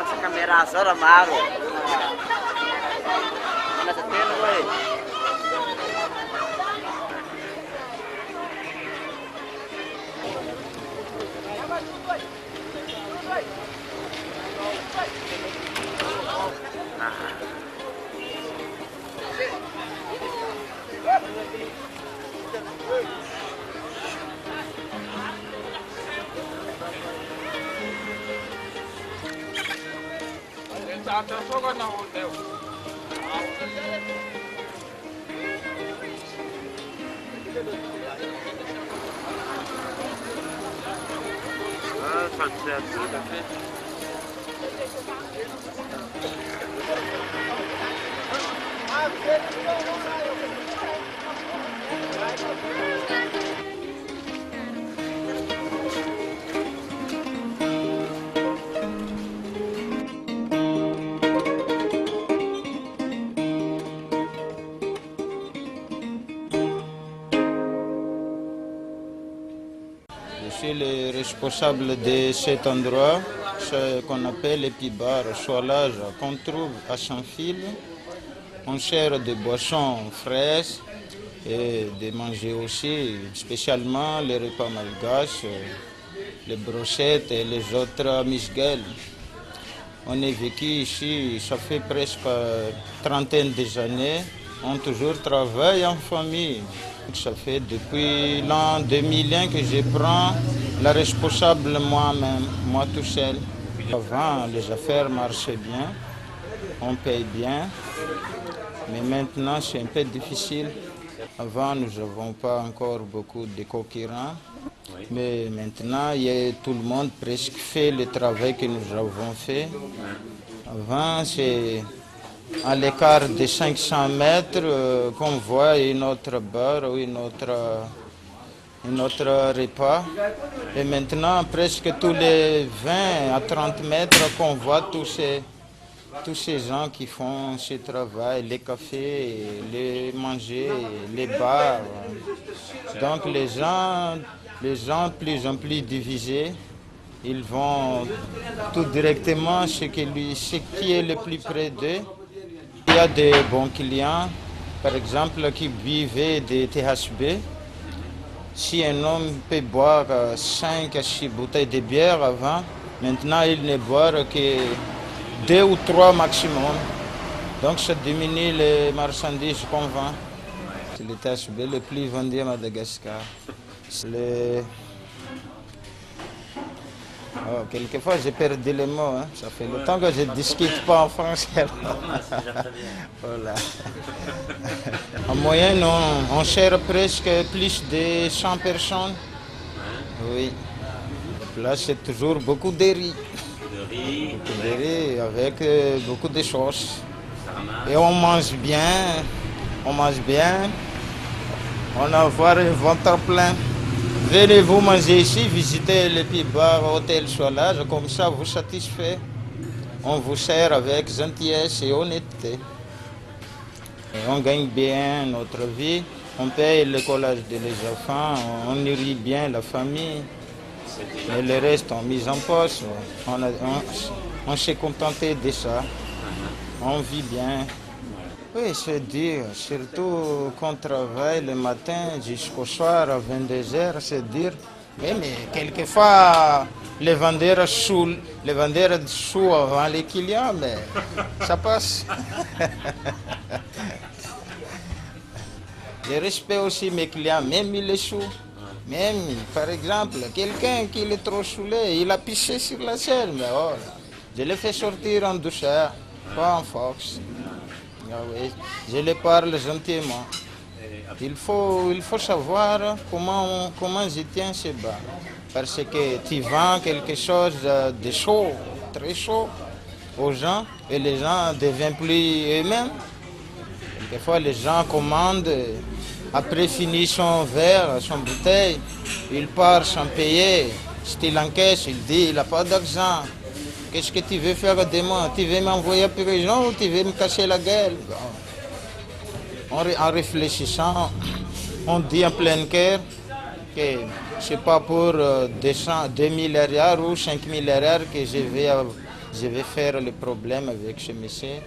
Sa kamera sir, amaro. Nasa telo ko eh. Je suis le responsable de cet endroit, ce qu'on appelle l'épibar, soilage, qu'on trouve à Saint-Fil. On sert des boissons fraîches et de manger aussi, spécialement les repas malgaches, les brochettes et les autres misgales. On est vécu ici, ça fait presque trentaine d'années. On toujours travaille en famille. Ça fait depuis l'an 2001 que je prends la responsable moi-même, moi tout seul. Avant, les affaires marchaient bien, on paye bien, mais maintenant c'est un peu difficile. Avant, nous n'avons pas encore beaucoup de concurrents, mais maintenant, tout le monde presque fait le travail que nous avons fait. Avant, c'est à l'écart de 500 mètres qu'on voit une autre barre ou une autre repas. Et maintenant, presque tous les 20 à 30 mètres qu'on voit tous ces gens qui font ce travail, les cafés, les manger, les bars. Donc les gens de plus en plus divisés, ils vont tout directement ce qui est le plus près d'eux. Il y a des bons clients, par exemple, qui buvaient des THB. Si un homme peut boire 5 à 6 bouteilles de bière avant, maintenant il ne boit que 2 ou 3 maximum. Donc ça diminue les marchandises qu'on vend. C'est le THB le plus vendu à Madagascar. Oh, quelquefois j'ai perdu les mots, hein. Ça fait longtemps que je ne discute pas en français. Voilà. En moyenne, on sert presque plus de 100 personnes. Oui. Là, c'est toujours beaucoup de riz. Beaucoup de riz avec beaucoup de sauce. Et on mange bien. On a avoir un ventre plein. Venez vous manger ici, visiter le Pibar Hôtel Soilage, comme ça vous satisfait. On vous sert avec gentillesse et honnêteté. Et on gagne bien notre vie, on paye le collège des enfants, on nourrit bien la famille. Et le reste on mise en poche. On s'est contenté de ça. On vit bien. Oui, c'est dur, surtout qu'on travaille le matin jusqu'au soir à 22h, c'est dur. Oui, mais quelquefois, les vendeurs sous avant les clients, mais ça passe. Je respecte aussi mes clients, même les sous. Même, par exemple, quelqu'un qui est trop saoulé, il a pissé sur la selle, mais oh, je le fais sortir en douceur, pas en force. Ah oui, je les parle gentiment. Il faut savoir comment je tiens ce bar. Parce que tu vends quelque chose de chaud, très chaud, aux gens, et les gens ne deviennent plus eux-mêmes. Quelquefois, les gens commandent, après finir son verre, son bouteille, il part sans payer. Si il encaisse, il dit, il n'a pas d'argent. Qu'est-ce que tu veux faire de moi? Tu veux m'envoyer à prison ou tu veux me casser la gueule? Bon. En réfléchissant, on dit en plein cœur que c'est pas pour 2 milliards ou 5 milliards que je vais faire le problème avec ce monsieur.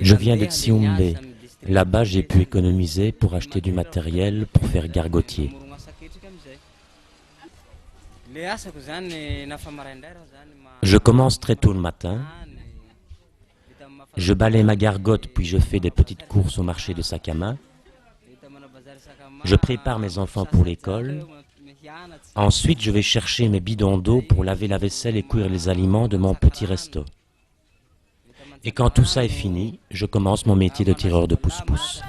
Je viens de Tsiumbe. Là-bas, j'ai pu économiser pour acheter du matériel pour faire gargotier. Je commence très tôt le matin. Je balaie ma gargote puis je fais des petites courses au marché de sac à main. Je prépare mes enfants pour l'école. Ensuite, je vais chercher mes bidons d'eau pour laver la vaisselle et cuire les aliments de mon petit resto. Et quand tout ça est fini, je commence mon métier de tireur de pousse-pousse.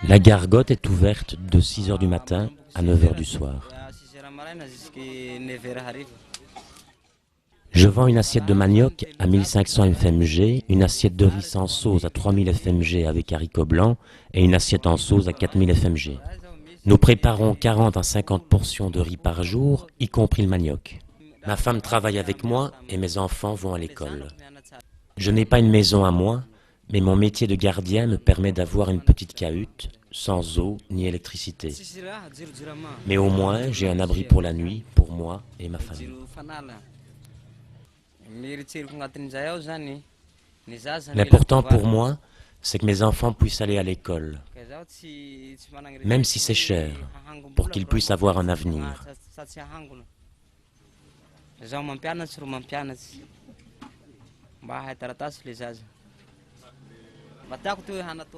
La gargote est ouverte de 6 h du matin à 9 h du soir. Je vends une assiette de manioc à 1500 FMG, une assiette de riz sans sauce à 3000 FMG avec haricots blancs et une assiette en sauce à 4000 FMG. Nous préparons 40 à 50 portions de riz par jour, y compris le manioc. Ma femme travaille avec moi et mes enfants vont à l'école. Je n'ai pas une maison à moi, mais mon métier de gardien me permet d'avoir une petite cahute, sans eau ni électricité. Mais au moins, j'ai un abri pour la nuit, pour moi et ma famille. L'important pour moi, c'est que mes enfants puissent aller à l'école, même si c'est cher, pour qu'ils puissent avoir un avenir.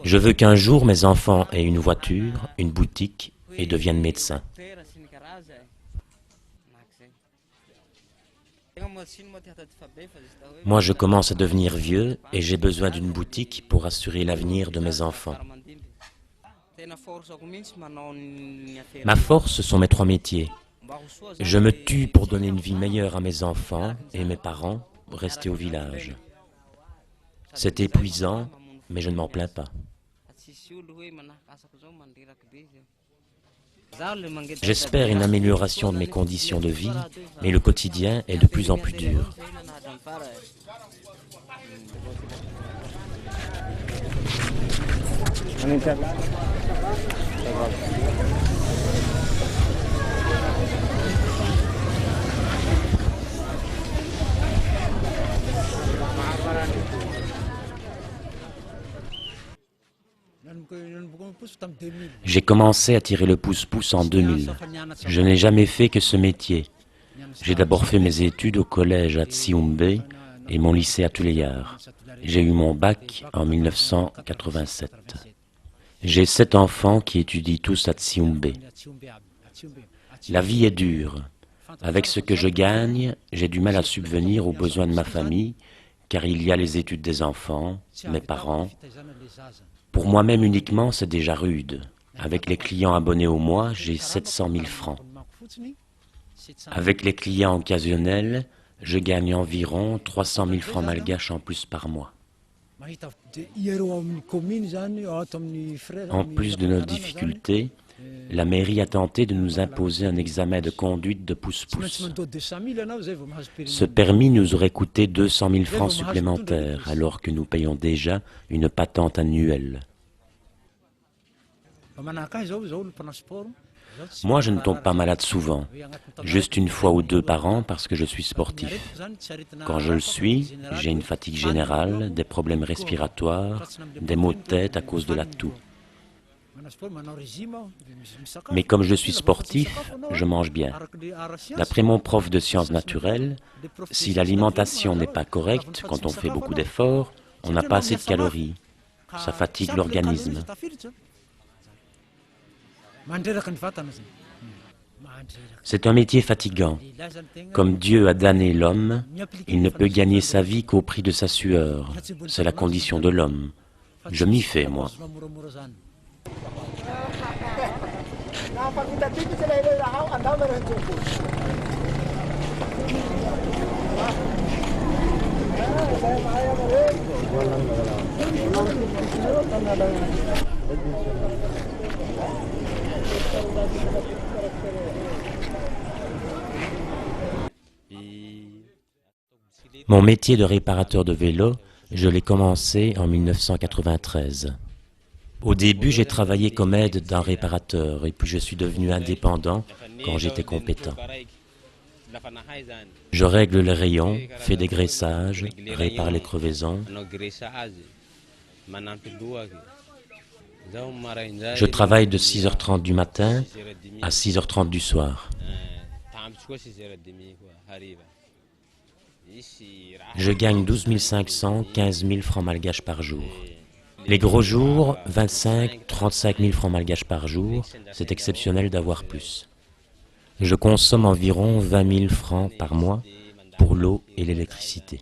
Je veux qu'un jour mes enfants aient une voiture, une boutique et deviennent médecins. Moi, je commence à devenir vieux et j'ai besoin d'une boutique pour assurer l'avenir de mes enfants. Ma force, ce sont mes 3 métiers. Je me tue pour donner une vie meilleure à mes enfants et mes parents, rester au village. C'est épuisant, mais je ne m'en plains pas. J'espère une amélioration de mes conditions de vie, mais le quotidien est de plus en plus dur. J'ai commencé à tirer le pouce-pouce en 2000. Je n'ai jamais fait que ce métier. J'ai d'abord fait mes études au collège à Tsiumbe et mon lycée à Tuleyar. J'ai eu mon bac en 1987. J'ai 7 enfants qui étudient tous à Tsiumbe. La vie est dure. Avec ce que je gagne, j'ai du mal à subvenir aux besoins de ma famille, car il y a les études des enfants, mes parents. Pour moi-même uniquement, c'est déjà rude. Avec les clients abonnés au mois, j'ai 700 000 francs. Avec les clients occasionnels, je gagne environ 300 000 francs malgaches en plus par mois. En plus de nos difficultés, la mairie a tenté de nous imposer un examen de conduite de pouce-pouce. Ce permis nous aurait coûté 200 000 francs supplémentaires, alors que nous payons déjà une patente annuelle. Moi, je ne tombe pas malade souvent, juste 1 fois ou 2 par an parce que je suis sportif. Quand je le suis, j'ai une fatigue générale, des problèmes respiratoires, des maux de tête à cause de la toux. Mais comme je suis sportif, je mange bien. D'après mon prof de sciences naturelles, si l'alimentation n'est pas correcte, quand on fait beaucoup d'efforts, on n'a pas assez de calories. Ça fatigue l'organisme. C'est un métier fatigant. Comme Dieu a damné l'homme, il ne peut gagner sa vie qu'au prix de sa sueur. C'est la condition de l'homme. Je m'y fais, moi. Mon métier de réparateur de vélo, je l'ai commencé en 1993. Au début, j'ai travaillé comme aide d'un réparateur et puis je suis devenu indépendant quand j'étais compétent. Je règle les rayons, fais des graissages, répare les crevaisons. Je travaille de 6h30 du matin à 6h30 du soir. Je gagne 12 500, 15 000 francs malgaches par jour. Les gros jours, 25, 35 000 francs malgaches par jour, c'est exceptionnel d'avoir plus. Je consomme environ 20 000 francs par mois pour l'eau et l'électricité.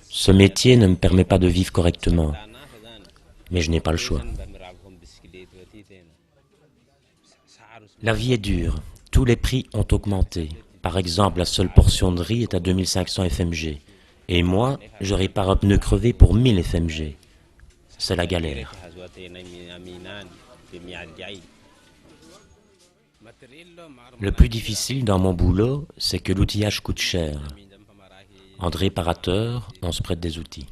Ce métier ne me permet pas de vivre correctement, mais je n'ai pas le choix. La vie est dure, tous les prix ont augmenté. Par exemple, la seule portion de riz est à 2500 FMG. Et moi, je répare un pneu crevé pour 1000 FMG. C'est la galère. Le plus difficile dans mon boulot, c'est que l'outillage coûte cher. En réparateur, on se prête des outils.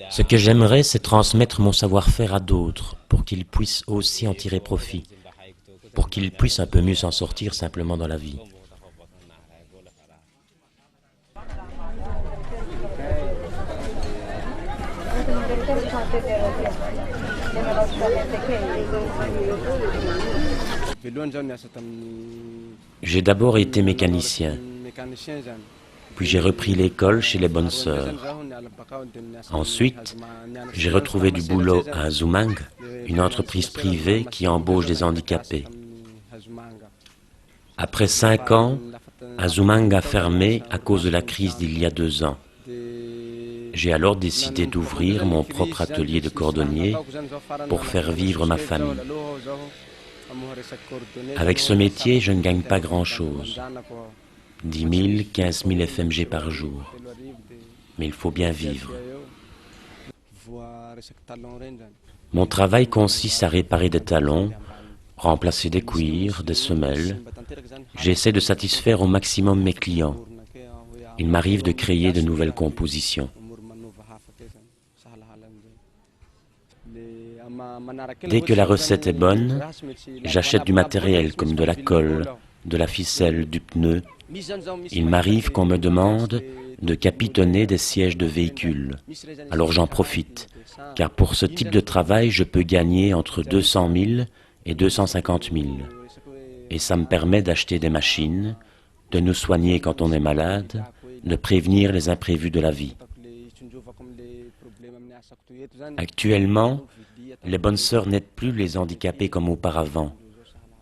Ce que j'aimerais, c'est transmettre mon savoir-faire à d'autres, pour qu'ils puissent aussi en tirer profit, pour qu'ils puissent un peu mieux s'en sortir simplement dans la vie. J'ai d'abord été mécanicien, puis j'ai repris l'école chez les bonnes sœurs. Ensuite, j'ai retrouvé du boulot à Azumang, une entreprise privée qui embauche des handicapés. Après 5 ans, Azumang a fermé à cause de la crise d'il y a 2 ans. J'ai alors décidé d'ouvrir mon propre atelier de cordonnier pour faire vivre ma famille. Avec ce métier, je ne gagne pas grand-chose. 10 000, 15 000 FMG par jour. Mais il faut bien vivre. Mon travail consiste à réparer des talons, remplacer des cuirs, des semelles. J'essaie de satisfaire au maximum mes clients. Il m'arrive de créer de nouvelles compositions. Dès que la recette est bonne, j'achète du matériel comme de la colle, de la ficelle, du pneu. Il m'arrive qu'on me demande de capitonner des sièges de véhicules. Alors j'en profite, car pour ce type de travail, je peux gagner entre 200 000 et 250 000. Et ça me permet d'acheter des machines, de nous soigner quand on est malade, de prévenir les imprévus de la vie. Actuellement, les bonnes sœurs n'aident plus les handicapés comme auparavant.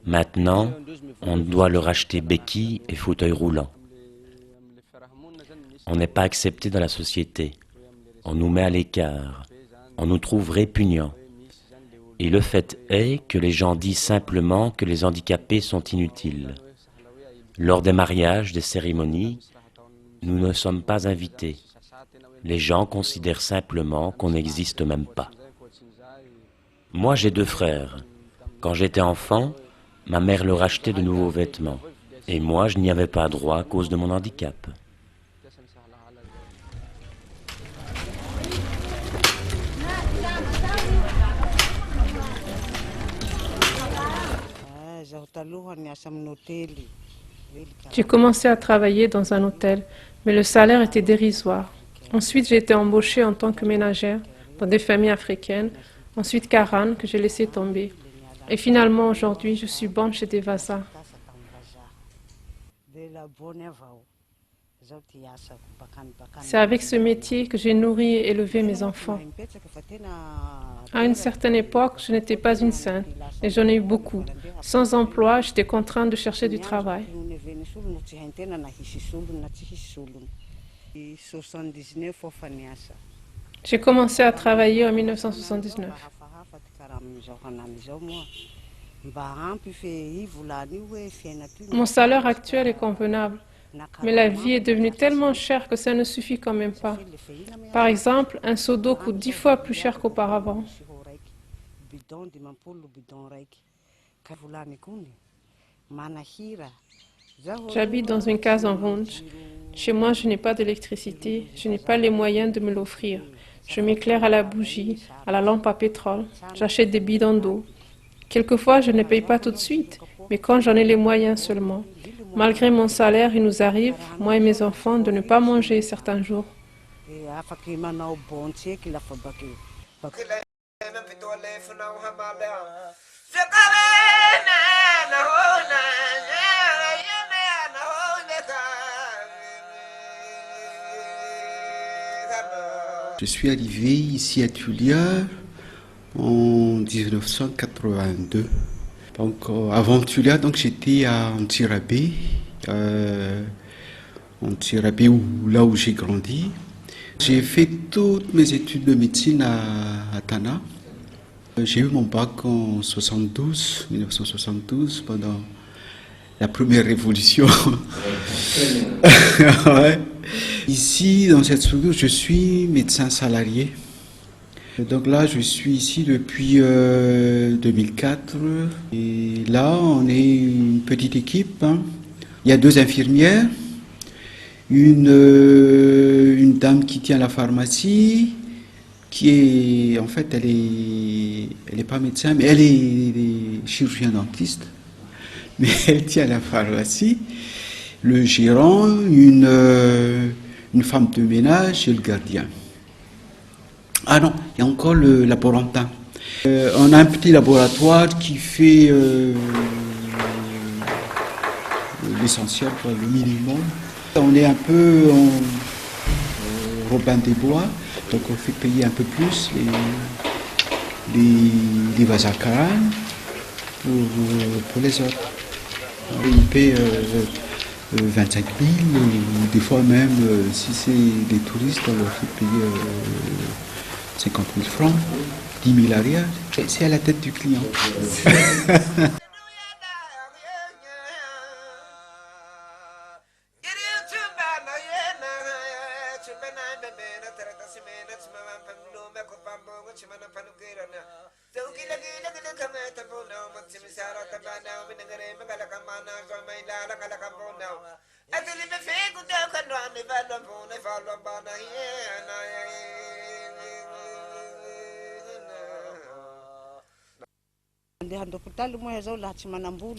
Maintenant, on doit leur acheter béquilles et fauteuils roulants. On n'est pas accepté dans la société. On nous met à l'écart. On nous trouve répugnants. Et le fait est que les gens disent simplement que les handicapés sont inutiles. Lors des mariages, des cérémonies, nous ne sommes pas invités. Les gens considèrent simplement qu'on n'existe même pas. Moi, j'ai 2 frères. Quand j'étais enfant, ma mère leur achetait de nouveaux vêtements. Et moi, je n'y avais pas droit à cause de mon handicap. J'ai commencé à travailler dans un hôtel, mais le salaire était dérisoire. Ensuite, j'ai été embauchée en tant que ménagère dans des familles africaines. Ensuite, Karan, que j'ai laissé tomber. Et finalement, aujourd'hui, je suis bonne chez Devasa. C'est avec ce métier que j'ai nourri et élevé mes enfants. À une certaine époque, je n'étais pas une sainte, et j'en ai eu beaucoup. Sans emploi, j'étais contrainte de chercher du travail. J'ai commencé à travailler en 1979. Mon salaire actuel est convenable, Mais la vie est devenue tellement chère que ça ne suffit quand même pas. Par exemple, un seau d'eau coûte 10 fois plus cher qu'auparavant. J'habite dans une case en Vunj. Chez moi, je n'ai pas d'électricité, je n'ai pas les moyens de me l'offrir. Je m'éclaire à la bougie, à la lampe à pétrole, j'achète des bidons d'eau. Quelquefois, je ne paye pas tout de suite, mais quand j'en ai les moyens seulement. Malgré mon salaire, il nous arrive, moi et mes enfants, de ne pas manger certains jours. Je suis arrivé ici à Tulia en 1982. Donc, avant Tulia, donc j'étais à Antirabé, là où j'ai grandi. J'ai fait toutes mes études de médecine à Tana. J'ai eu mon bac en 1972, pendant la première révolution. Ouais. Ici, dans cette structure, je suis médecin salarié. Donc là, je suis ici depuis 2004. Et là, on est une petite équipe. Il y a 2 infirmières, une dame qui tient la pharmacie, qui est, en fait, elle est pas médecin, mais elle est chirurgien dentiste. Mais elle tient la pharmacie. Le gérant, une femme de ménage et le gardien. Ah non, il y a encore le laborantin. On a un petit laboratoire qui fait l'essentiel, le minimum. On est un peu en Robin des Bois, donc on fait payer un peu plus les Vazacaran pour les autres. Ils paient 25 000, ou des fois même, si c'est des touristes, on leur fait payer 50 000 francs, 10 000 arrière. C'est à la tête du client.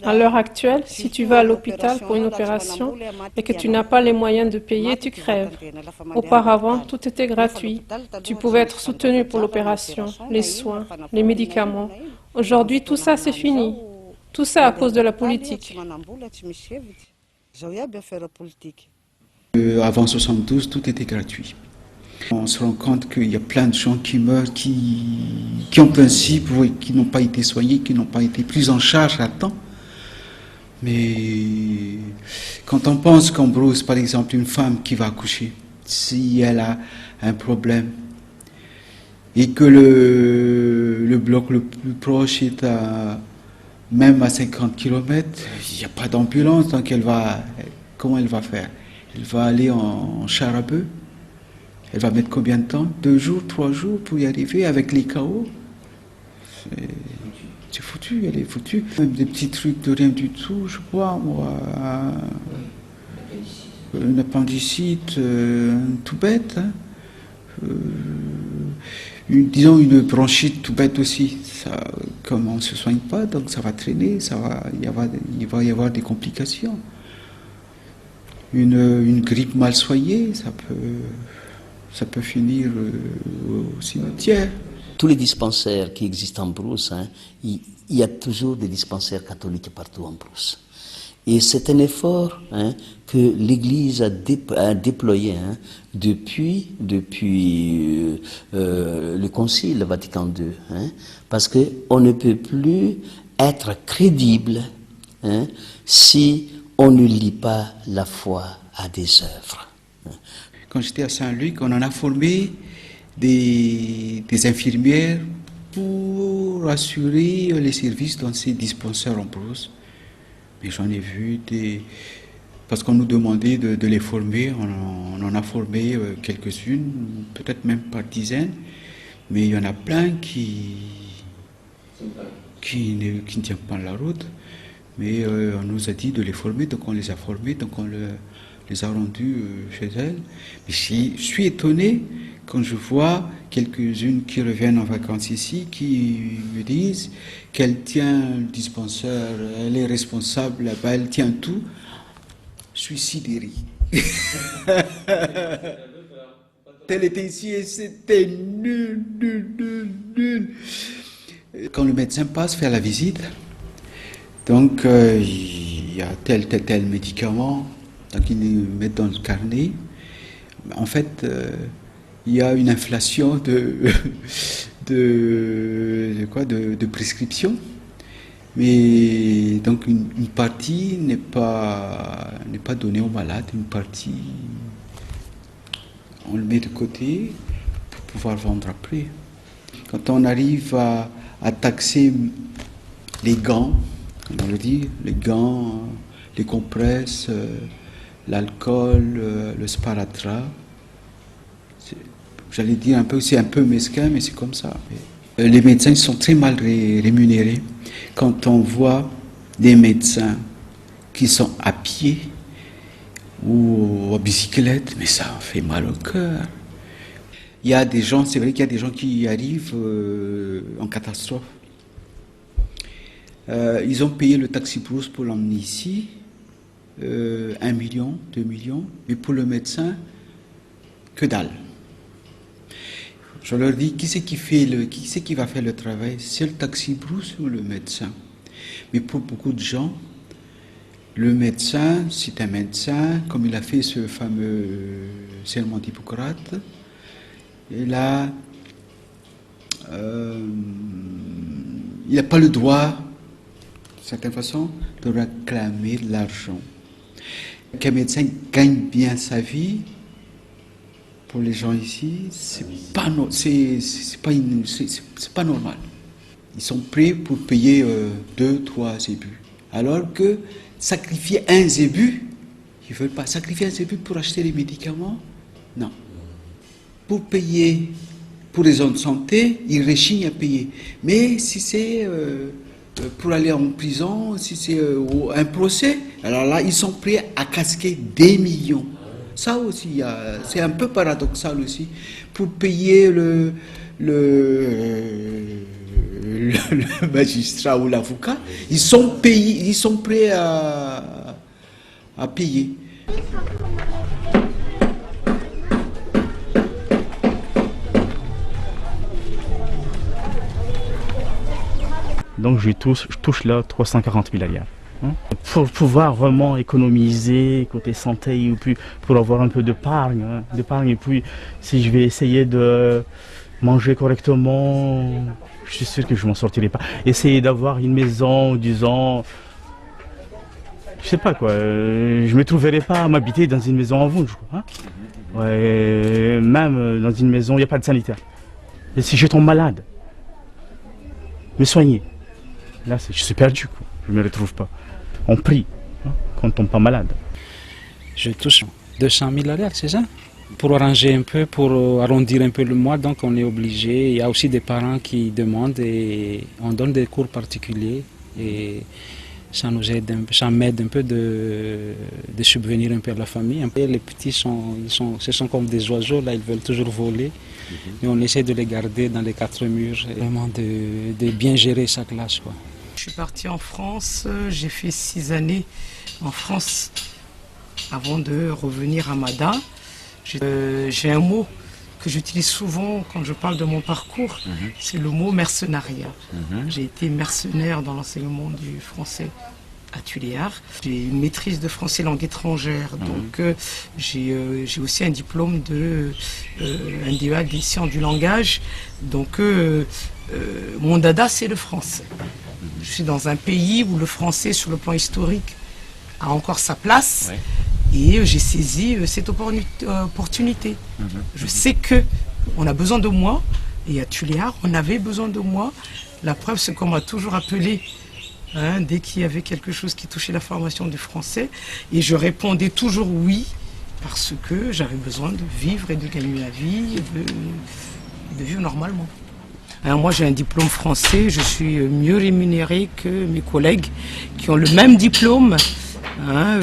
À l'heure actuelle, si tu vas à l'hôpital pour une opération et que tu n'as pas les moyens de payer, tu crèves. Auparavant, tout était gratuit. Tu pouvais être soutenu pour l'opération, les soins, les médicaments. Aujourd'hui, tout ça, c'est fini. Tout ça à cause de la politique. Avant 72, tout était gratuit. On se rend compte qu'il y a plein de gens qui meurent, qui en principe, qui n'ont pas été soignés, qui n'ont pas été pris en charge à temps. Mais quand on pense qu'en Brousse, par exemple, une femme qui va accoucher, si elle a un problème et que le bloc le plus proche est même à 50 km, il n'y a pas d'ambulance, donc comment elle va faire? Elle va aller en char à bœuf. Elle va mettre combien de temps? 2 jours, 3 jours pour y arriver avec les chaos. C'est foutu, elle est foutue. Même des petits trucs de rien du tout, je crois, moi. Un appendicite, tout bête. Hein. Disons une bronchite tout bête aussi. Ça, comme on ne se soigne pas, donc ça va traîner, il va y avoir des complications. Une grippe mal soignée, ça peut finir au cimetière. Tous les dispensaires qui existent en Brousse, il y a toujours des dispensaires catholiques partout en Brousse. Et c'est un effort que l'Église a déployé depuis le Concile Vatican II. Parce qu'on ne peut plus être crédible si on ne lie pas la foi à des œuvres. Quand j'étais à Saint-Luc, on en a formé des infirmières pour assurer les services dans ces dispensaires en Brousse. Mais j'en ai vu parce qu'on nous demandait de les former. On en a formé quelques-unes, peut-être même par dizaines, mais il y en a plein qui ne tiennent pas la route. Mais on nous a dit de les former, donc on les a formés, donc on les a rendus chez elles. Mais je suis étonné quand je vois quelques-unes qui reviennent en vacances ici, qui me disent qu'elle tient le dispensaire, elle est responsable là-bas, elle tient tout. Je suis sidéré. Elle était ici et c'était nul, nul, nul, nul. Quand le médecin passe faire la visite, donc il y a tel médicament, donc ils le mettent dans le carnet. En fait, il y a une inflation de prescription, mais donc une partie n'est pas donnée aux malades, une partie on le met de côté pour pouvoir vendre après. Quand on arrive à taxer les gants, on le dit, les gants, les compresses, l'alcool, le sparadrap, j'allais dire un peu, c'est un peu mesquin, mais c'est comme ça. Les médecins sont très mal rémunérés. Quand on voit des médecins qui sont à pied ou à bicyclette, mais ça fait mal au cœur. Il y a des gens, c'est vrai qu'il y a des gens qui arrivent en catastrophe. Ils ont payé le taxi-brousse pour l'emmener ici, 1 million, 2 millions, mais pour le médecin, que dalle. Je leur dis, qui c'est qui va faire le travail? C'est le taxi-brousse ou le médecin? Mais pour beaucoup de gens, le médecin, c'est un médecin, comme il a fait ce fameux serment d'Hippocrate, et là, il n'a pas le droit, d'une certaine façon, de réclamer de l'argent. Qu'un médecin gagne bien sa vie, pour les gens ici, c'est pas normal. Ils sont prêts pour payer 2, 3 zébus. Alors que sacrifier un zébu, ils ne veulent pas. Sacrifier un zébu pour acheter les médicaments, non. Pour payer, pour les zones de santé, ils rechignent à payer. Mais si c'est pour aller en prison, si c'est un procès, alors là, ils sont prêts à casquer des millions. Ça aussi, c'est un peu paradoxal aussi. Pour payer le magistrat ou l'avocat, ils sont prêts à payer. Donc je touche là 340 000 alias. Pour pouvoir vraiment économiser côté santé et puis pour avoir un peu d'épargne, et puis si je vais essayer de manger correctement, je suis sûr que je m'en sortirai pas. Essayer d'avoir une maison, disons, je sais pas quoi, je me trouverai pas à m'habiter dans une maison en Vosges, hein. Ouais, même dans une maison, il n'y a pas de sanitaire. Et si je tombe malade, me soigner, là je suis perdu, quoi. Je me retrouve pas. On prie, hein, quand on tombe pas malade. Je touche 200 000 alias, c'est ça? Pour arranger un peu, pour arrondir un peu le mois, donc on est obligé. Il y a aussi des parents qui demandent et on donne des cours particuliers et ça nous aide, ça m'aide un peu de subvenir un peu à la famille. Les petits ce sont comme des oiseaux, là ils veulent toujours voler, mais on essaie de les garder dans les 4 murs, et vraiment de bien gérer sa classe, quoi. Je suis partie en France, j'ai fait 6 années en France avant de revenir à Mada. J'ai un mot que j'utilise souvent quand je parle de mon parcours, c'est le mot mercenariat. J'ai été mercenaire dans l'enseignement du français à Tuléar. J'ai une maîtrise de français langue étrangère, donc j'ai aussi un diplôme un DEA des sciences du langage. Donc mon dada, c'est le français. Je suis dans un pays où le français, sur le plan historique, a encore sa place. Et j'ai saisi cette opportunité. Je sais qu'on a besoin de moi. Et à Tuléar, on avait besoin de moi. La preuve, c'est qu'on m'a toujours appelé hein, dès qu'il y avait quelque chose qui touchait la formation du français. Et je répondais toujours oui, parce que j'avais besoin de vivre et de gagner la vie, et de vivre normalement. Alors moi j'ai un diplôme français, je suis mieux rémunéré que mes collègues qui ont le même diplôme, hein,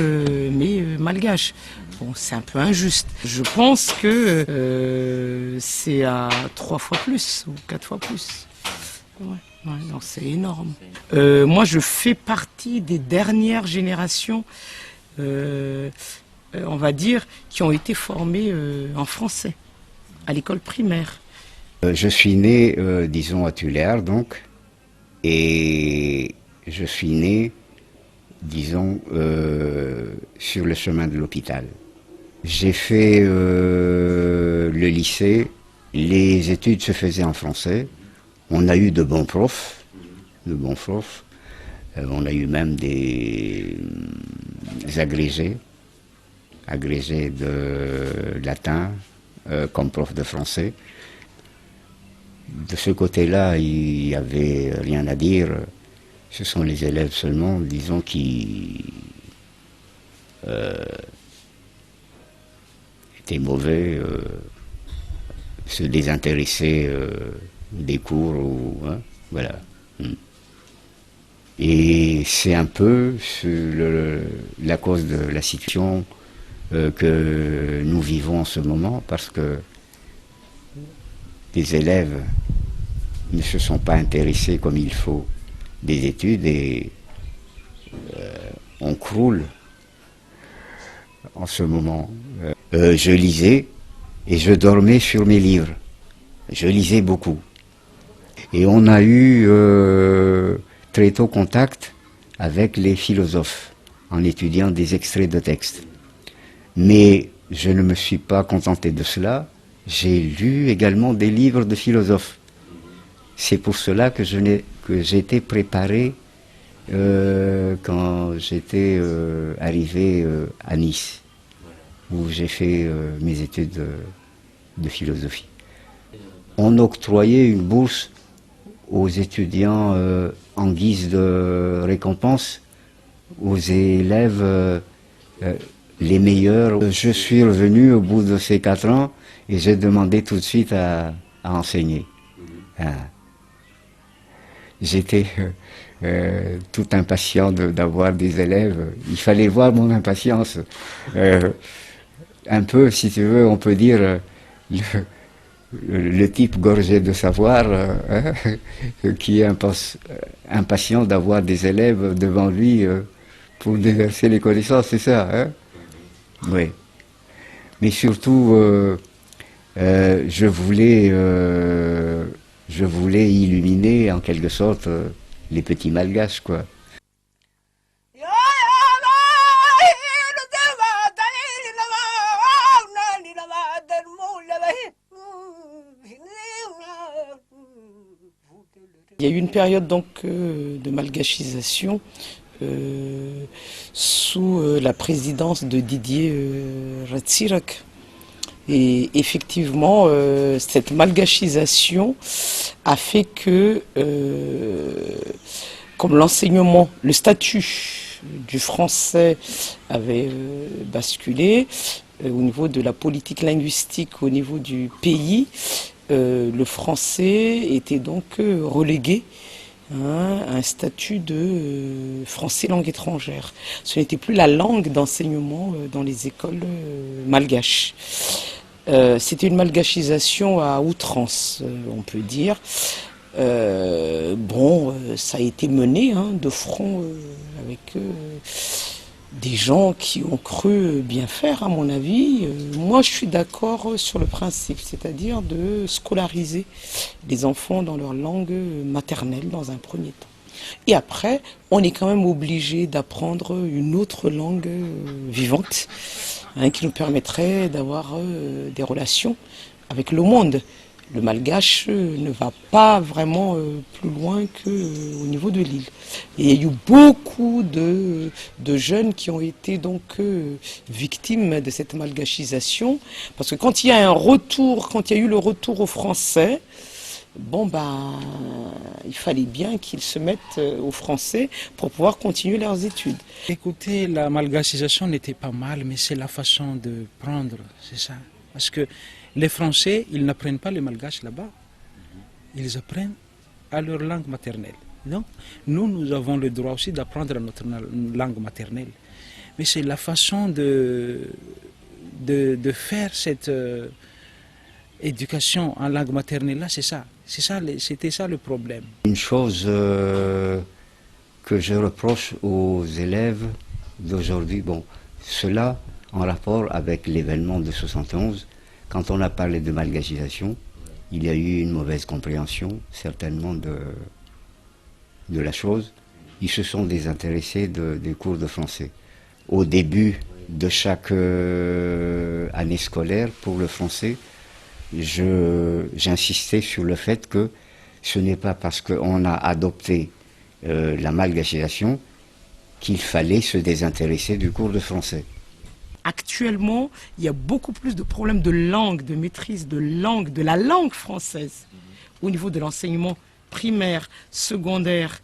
mais malgache. Bon, c'est un peu injuste. Je pense que c'est à 3 fois plus ou 4 fois plus. Ouais, donc c'est énorme. Moi je fais partie des dernières générations, on va dire, qui ont été formées en français, à l'école primaire. Je suis né, disons, à Tuléar, donc, et je suis né, disons, sur le chemin de l'hôpital. J'ai fait le lycée, les études se faisaient en français, on a eu de bons profs, on a eu même des agrégés de latin comme prof de français. De ce côté-là, il n'y avait rien à dire. Ce sont les élèves seulement, disons, qui étaient mauvais, se désintéressaient des cours, hein, voilà. Et c'est un peu la cause de la situation que nous vivons en ce moment, parce que les élèves ne se sont pas intéressés comme il faut des études et on croule en ce moment. Je lisais et je dormais sur mes livres. Je lisais beaucoup. Et on a eu très tôt contact avec les philosophes en étudiant des extraits de textes. Mais je ne me suis pas contenté de cela. J'ai lu également des livres de philosophes. C'est pour cela que j'ai été préparé quand j'étais arrivé à Nice, où j'ai fait mes études de philosophie. On octroyait une bourse aux étudiants en guise de récompense aux élèves les meilleurs. Je suis revenu au bout de ces 4 ans et j'ai demandé tout de suite à enseigner. J'étais tout impatient d'avoir des élèves. Il fallait voir mon impatience. Un peu, si tu veux, on peut dire le type gorgé de savoir qui est impatient d'avoir des élèves devant lui pour déverser les connaissances, c'est ça, hein? Oui. Mais surtout, je voulais illuminer en quelque sorte les petits malgaches, quoi. Il y a eu une période donc de malgachisation sous la présidence de Didier Ratsirak. Et effectivement, cette malgachisation a fait que, comme l'enseignement, le statut du français avait basculé au niveau de la politique linguistique, au niveau du pays, le français était donc relégué à un statut de français langue étrangère. Ce n'était plus la langue d'enseignement dans les écoles malgaches. C'était une malgachisation à outrance, on peut dire. Ça a été mené de front avec des gens qui ont cru bien faire, à mon avis. Moi, je suis d'accord sur le principe, c'est-à-dire de scolariser les enfants dans leur langue maternelle dans un premier temps. Et après, on est quand même obligé d'apprendre une autre langue vivante, qui nous permettrait d'avoir des relations avec le monde. Le malgache ne va pas vraiment plus loin qu'au niveau de l'île. Et il y a eu beaucoup de jeunes qui ont été donc victimes de cette malgachisation, parce que quand il y a eu le retour au français, bon ben, il fallait bien qu'ils se mettent au français pour pouvoir continuer leurs études. Écoutez, la malgacisation n'était pas mal, mais c'est la façon de prendre, c'est ça. Parce que les Français, ils n'apprennent pas le malgache là-bas. Ils apprennent à leur langue maternelle. Donc, nous avons le droit aussi d'apprendre notre langue maternelle. Mais c'est la façon de faire cette éducation en langue maternelle là, c'est ça. C'était ça le problème. Une chose que je reproche aux élèves d'aujourd'hui, bon, cela en rapport avec l'événement de 71, quand on a parlé de malgacisation, il y a eu une mauvaise compréhension, certainement, de la chose. Ils se sont désintéressés des cours de français. Au début de chaque année scolaire, pour le français, j'insistais sur le fait que ce n'est pas parce qu'on a adopté la malgacisation qu'il fallait se désintéresser du cours de français. Actuellement, il y a beaucoup plus de problèmes de langue, de maîtrise de la langue française, au niveau de l'enseignement primaire, secondaire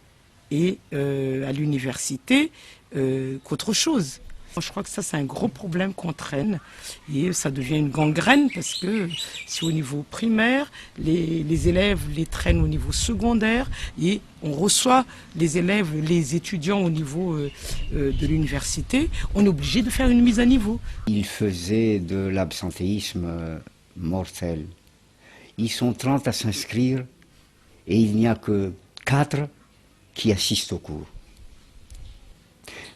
et à l'université, qu'autre chose. Je crois que ça, c'est un gros problème qu'on traîne et ça devient une gangrène parce que si au niveau primaire, les élèves les traînent au niveau secondaire et on reçoit les élèves, les étudiants au niveau de l'université, on est obligé de faire une mise à niveau. Ils faisaient de l'absentéisme mortel. Ils sont 30 à s'inscrire et il n'y a que 4 qui assistent au cours.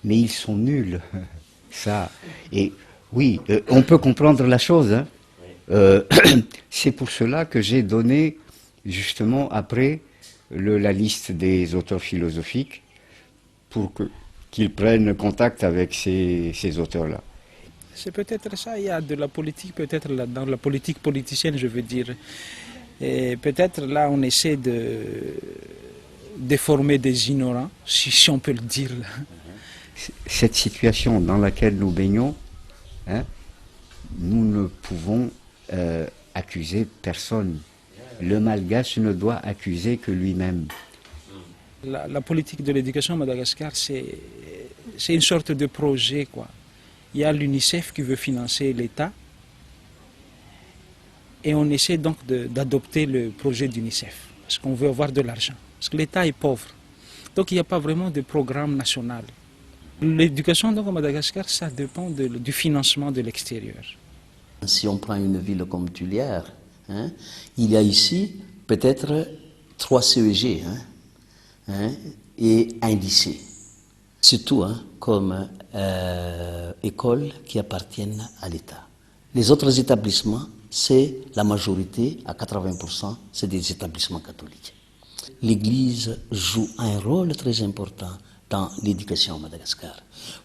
Mais ils sont nuls. Ça, et oui, on peut comprendre la chose. Hein. C'est pour cela que j'ai donné, justement, après, la liste des auteurs philosophiques, pour qu'ils prennent contact avec ces auteurs-là. C'est peut-être ça, il y a de la politique, peut-être dans la politique politicienne, je veux dire. Et peut-être là, on essaie de former des ignorants, si on peut le dire là. Cette situation dans laquelle nous baignons, hein, nous ne pouvons accuser personne. Le malgache ne doit accuser que lui-même. La politique de l'éducation à Madagascar, c'est une sorte de projet, quoi. Il y a l'UNICEF qui veut financer l'État et on essaie donc d'adopter le projet d'UNICEF parce qu'on veut avoir de l'argent. Parce que l'État est pauvre. Donc il n'y a pas vraiment de programme national. L'éducation donc, à Madagascar, ça dépend du financement de l'extérieur. Si on prend une ville comme Tulière, hein, il y a ici peut-être 3 CEG et un lycée. Surtout comme écoles qui appartiennent à l'État. Les autres établissements, c'est la majorité, à 80%, c'est des établissements catholiques. L'Église joue un rôle très important dans l'éducation à Madagascar.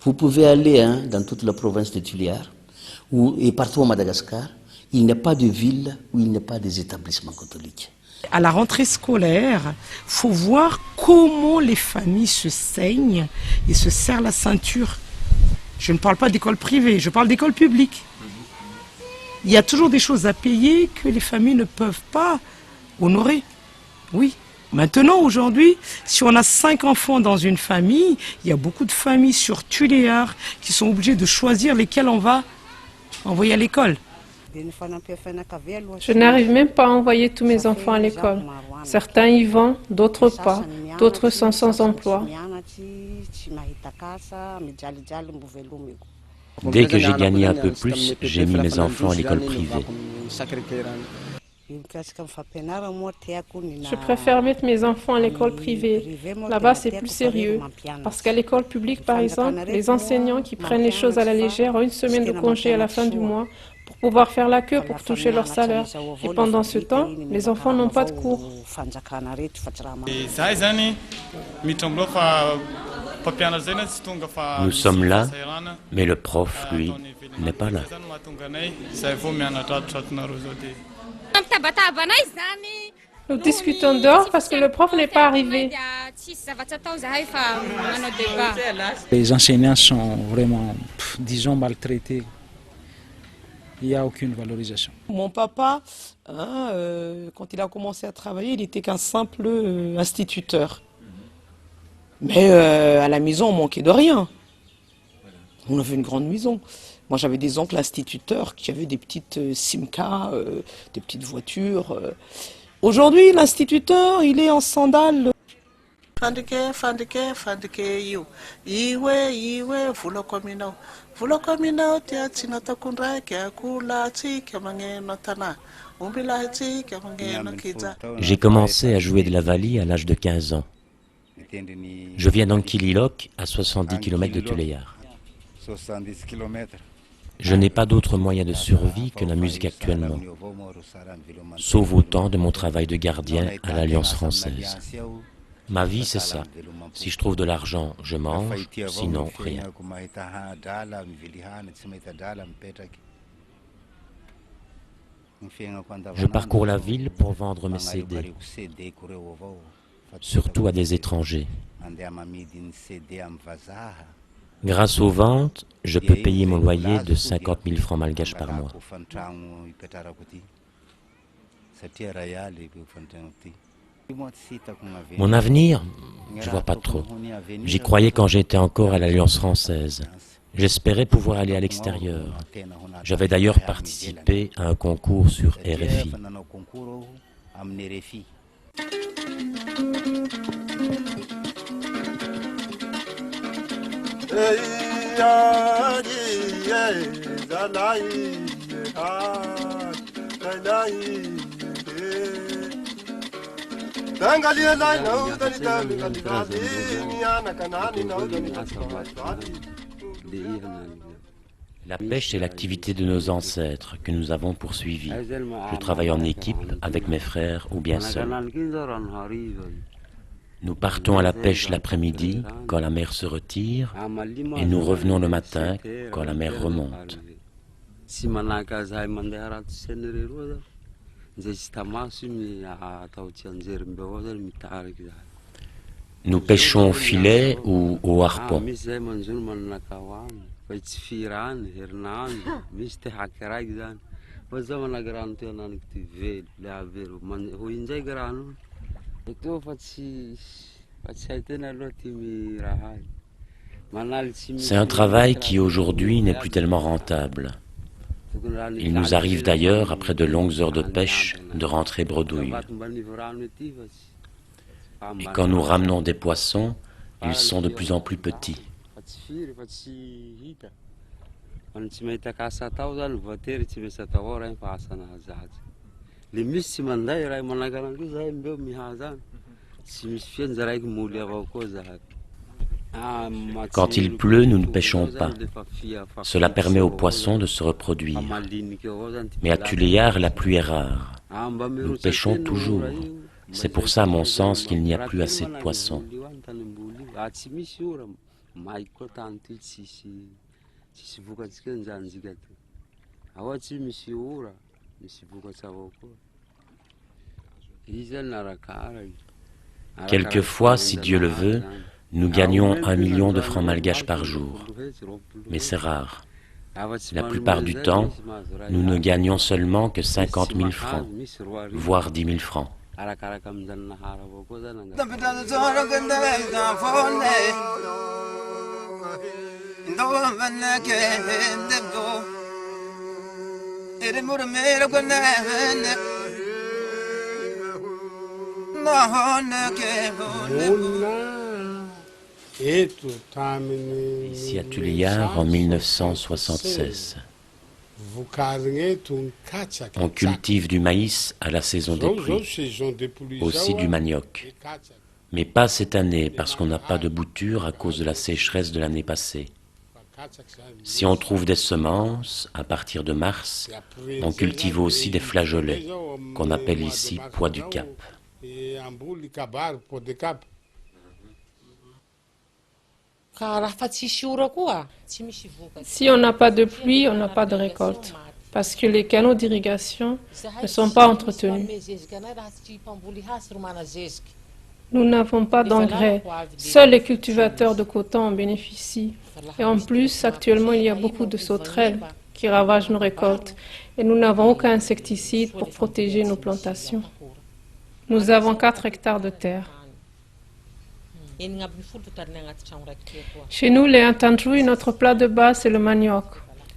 Vous pouvez aller dans toute la province de Tulière et partout à Madagascar, il n'y a pas de ville où il n'y a pas des établissements catholiques. À la rentrée scolaire, il faut voir comment les familles se saignent et se serrent la ceinture. Je ne parle pas d'école privée, je parle d'école publique. Il y a toujours des choses à payer que les familles ne peuvent pas honorer. Oui. Maintenant, aujourd'hui, si on a 5 enfants dans une famille, il y a beaucoup de familles sur Tuléar qui sont obligées de choisir lesquels on va envoyer à l'école. Je n'arrive même pas à envoyer tous mes enfants à l'école. Certains y vont, d'autres pas, d'autres sont sans emploi. Dès que j'ai gagné un peu plus, j'ai mis mes enfants à l'école privée. Je préfère mettre mes enfants à l'école privée. Là-bas, c'est plus sérieux. Parce qu'à l'école publique, par exemple, les enseignants qui prennent les choses à la légère ont une semaine de congé à la fin du mois pour pouvoir faire la queue pour toucher leur salaire. Et pendant ce temps, les enfants n'ont pas de cours. Nous sommes là, mais le prof, lui, n'est pas là. Nous discutons dehors parce que le prof n'est pas arrivé. Les enseignants sont vraiment, disons, maltraités. il n'y a aucune valorisation. Mon papa, quand il a commencé à travailler, il n'était qu'un simple instituteur. Mais à la maison, on manquait de rien. On avait une grande maison. Moi, j'avais des oncles instituteurs qui avaient des petites Simca, des petites voitures. Aujourd'hui, l'instituteur, il est en sandales. J'ai commencé à jouer de la valie à l'âge de 15 ans. Je viens d'Ankililok, à 70 km de Tuleyar. Je n'ai pas d'autre moyen de survie que la musique actuellement, sauf au temps de mon travail de gardien à l'Alliance française. Ma vie, c'est ça. Si je trouve de l'argent, je mange, sinon rien. Je parcours la ville pour vendre mes CD, surtout à des étrangers. Grâce aux ventes, je peux payer mon loyer de 50 000 francs malgaches par mois. Mon avenir, je vois pas trop. J'y croyais quand j'étais encore à l'Alliance française. J'espérais pouvoir aller à l'extérieur. J'avais d'ailleurs participé à un concours sur RFI. La pêche est l'activité de nos ancêtres que nous avons poursuivie. Je travaille en équipe avec mes frères ou bien seul. Nous partons à la pêche l'après-midi quand la mer se retire et nous revenons le matin quand la mer remonte. Nous pêchons au filet ou au harpon. C'est un travail qui aujourd'hui n'est plus tellement rentable. Il nous arrive d'ailleurs, après de longues heures de pêche, de rentrer bredouille. Et quand nous ramenons des poissons, ils sont de plus en plus petits. Quand il pleut, nous ne pêchons pas. Cela permet aux poissons de se reproduire. Mais à Tuleyar, la pluie est rare. Nous pêchons toujours. C'est pour ça, à mon sens, qu'il n'y a plus assez de poissons. Quelquefois, si Dieu le veut, nous gagnons 1 million de francs malgaches par jour. Mais c'est rare. La plupart du temps, nous ne gagnons seulement que 50 000 francs, voire 10 000 francs. Ici à Tuleyar en 1976. On cultive du maïs à la saison des pluies, aussi du manioc. Mais pas cette année parce qu'on n'a pas de bouture à cause de la sécheresse de l'année passée. Si on trouve des semences, à partir de mars, on cultive aussi des flageolets, qu'on appelle ici pois du Cap. Si on n'a pas de pluie, on n'a pas de récolte, parce que les canaux d'irrigation ne sont pas entretenus. Nous n'avons pas d'engrais. Seuls les cultivateurs de coton en bénéficient. Et en plus, actuellement, il y a beaucoup de sauterelles qui ravagent nos récoltes et nous n'avons aucun insecticide pour protéger nos plantations. Nous avons 4 hectares de terre. Chez nous, les Ntandjoui, notre plat de base, c'est le manioc.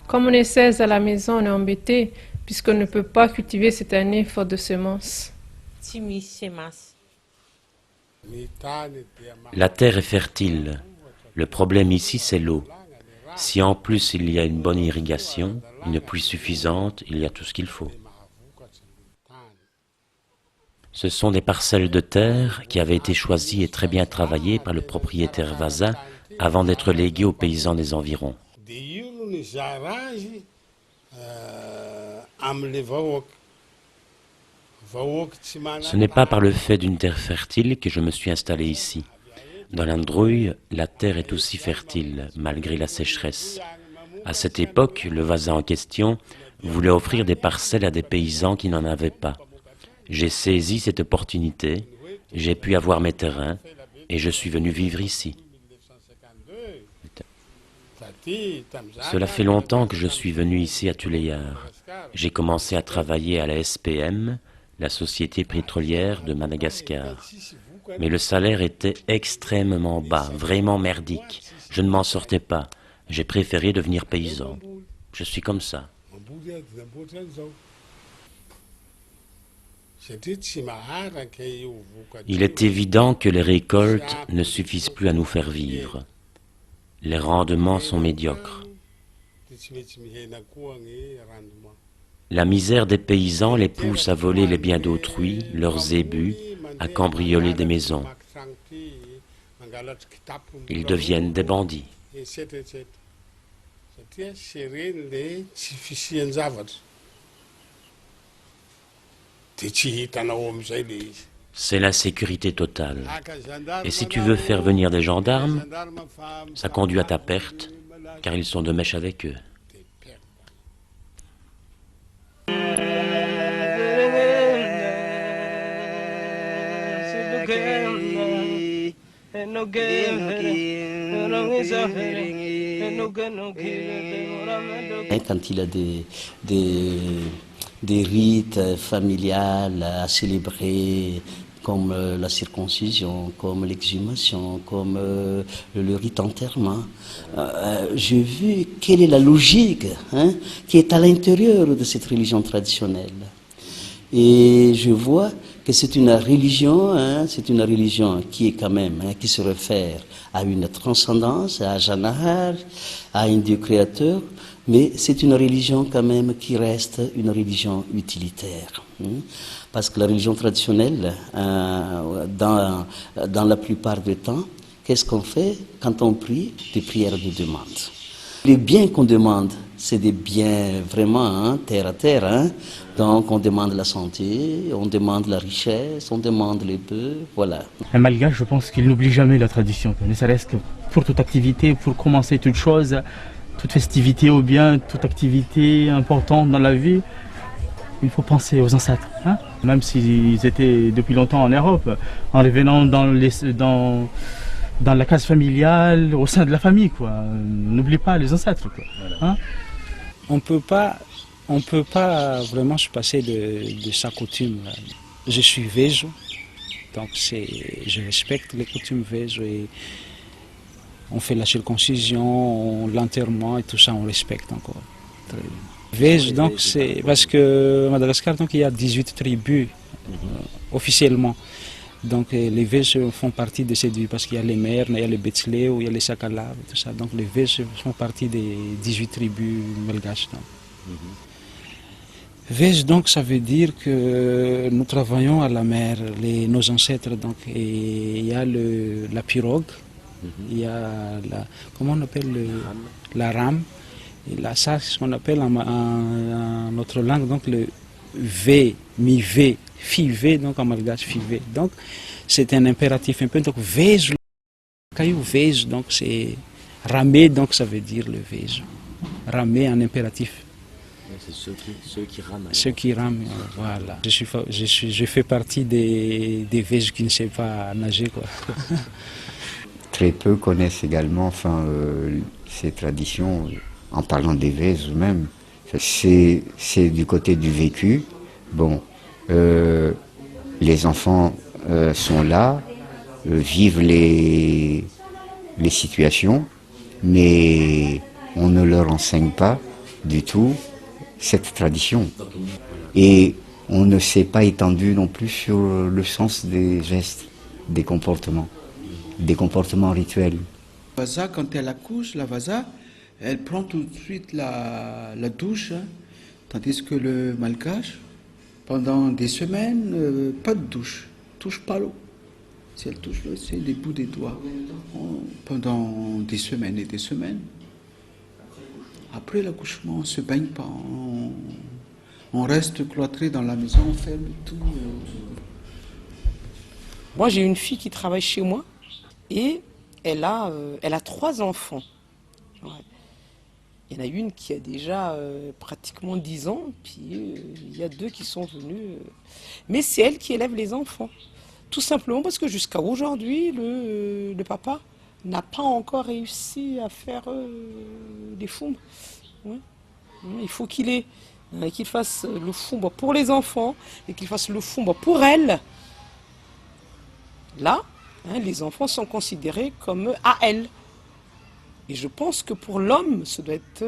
Comme on est 16 à la maison, on est embêté puisqu'on ne peut pas cultiver cette année faute de semences. La terre est fertile. Le problème ici, c'est l'eau. Si en plus il y a une bonne irrigation, une pluie suffisante, il y a tout ce qu'il faut. Ce sont des parcelles de terre qui avaient été choisies et très bien travaillées par le propriétaire Vaza avant d'être léguées aux paysans des environs. Ce n'est pas par le fait d'une terre fertile que je me suis installé ici. Dans l'Androuille, la terre est aussi fertile, malgré la sécheresse. À cette époque, le Vaza en question voulait offrir des parcelles à des paysans qui n'en avaient pas. J'ai saisi cette opportunité, j'ai pu avoir mes terrains et je suis venu vivre ici. Cela fait longtemps que je suis venu ici à Tuléar. J'ai commencé à travailler à la SPM, la Société pétrolière de Madagascar. Mais le salaire était extrêmement bas, vraiment merdique. Je ne m'en sortais pas. J'ai préféré devenir paysan. Je suis comme ça. Il est évident que les récoltes ne suffisent plus à nous faire vivre. Les rendements sont médiocres. La misère des paysans les pousse à voler les biens d'autrui, leurs ébus, à cambrioler des maisons. Ils deviennent des bandits. C'est l'insécurité totale. Et si tu veux faire venir des gendarmes, ça conduit à ta perte, car ils sont de mèche avec eux. Quand il a des rites familiales à célébrer, comme la circoncision, comme l'exhumation, comme le rite enterrement, j'ai vu quelle est la logique qui est à l'intérieur de cette religion traditionnelle. Et je vois que c'est une religion qui est quand même, qui se réfère à une transcendance, à Janahar, à un Dieu créateur, mais c'est une religion quand même qui reste une religion utilitaire. Parce que la religion traditionnelle, dans la plupart du temps, qu'est-ce qu'on fait quand on prie? Des prières de demande. Les biens qu'on demande, c'est des biens vraiment terre à terre. Donc on demande la santé, on demande la richesse, on demande les peu, voilà. Un malgache, je pense qu'il n'oublie jamais la tradition, ne serait-ce que pour toute activité, pour commencer toute chose, toute festivité ou bien toute activité importante dans la vie, il faut penser aux ancêtres. Même s'ils étaient depuis longtemps en Europe, en revenant dans la case familiale, au sein de la famille, quoi. N'oublie pas les ancêtres, quoi. On peut pas vraiment se passer de sa coutume. Je suis Vejo, donc je respecte les coutumes Vejo et on fait la circoncision, l'enterrement et tout ça, on respecte encore. Vejo, donc c'est parce que Madagascar, donc il y a 18 tribus officiellement. Donc les Vejo font partie de ces tribus parce qu'il y a les Mers, il y a les Betsleo, il y a les Sakalav, tout ça. Donc les Vejo font partie des 18 tribus malgaches. Vejo, donc ça veut dire que nous travaillons à la mer, nos ancêtres, donc, et il y a la pirogue, il y a comment on appelle la rame, et là ça c'est ce qu'on appelle en notre langue donc le V, mi-V, fi-V, donc en malgache fi-V. Donc c'est un impératif un peu, donc Vejo, caillou Vejo, donc c'est ramer, donc ça veut dire le Vejo, ramer en impératif. C'est ceux qui rament. Ceux qui rament, voilà. Je fais partie des Vejo qui ne savent pas nager, quoi. Très peu connaissent également ces traditions, en parlant des Vejo même, C'est du côté du vécu. Bon, les enfants sont là, vivent les situations, mais on ne leur enseigne pas du tout cette tradition. Et on ne s'est pas étendu non plus sur le sens des gestes, des comportements rituels. La Vasa, quand elle accouche, la Vasa, elle prend tout de suite la douche, hein, tandis que le Malgache, pendant des semaines, pas de douche, touche pas l'eau. Si elle touche l'eau, c'est les bouts des doigts. Pendant des semaines et des semaines. Après l'accouchement, on ne se baigne pas, on reste cloîtré dans la maison, on ferme tout. Moi, j'ai une fille qui travaille chez moi et elle a 3 enfants. Ouais. Il y en a une qui a déjà pratiquement 10 ans, puis il y a 2 qui sont venus. Mais c'est elle qui élève les enfants. Tout simplement parce que jusqu'à aujourd'hui, le papa n'a pas encore réussi à faire les foumbes. Ouais. Il faut qu'il fasse le foumbe pour les enfants et qu'il fasse le foumbe pour elle. Là, hein, les enfants sont considérés comme à elle. Et je pense que pour l'homme, ça doit être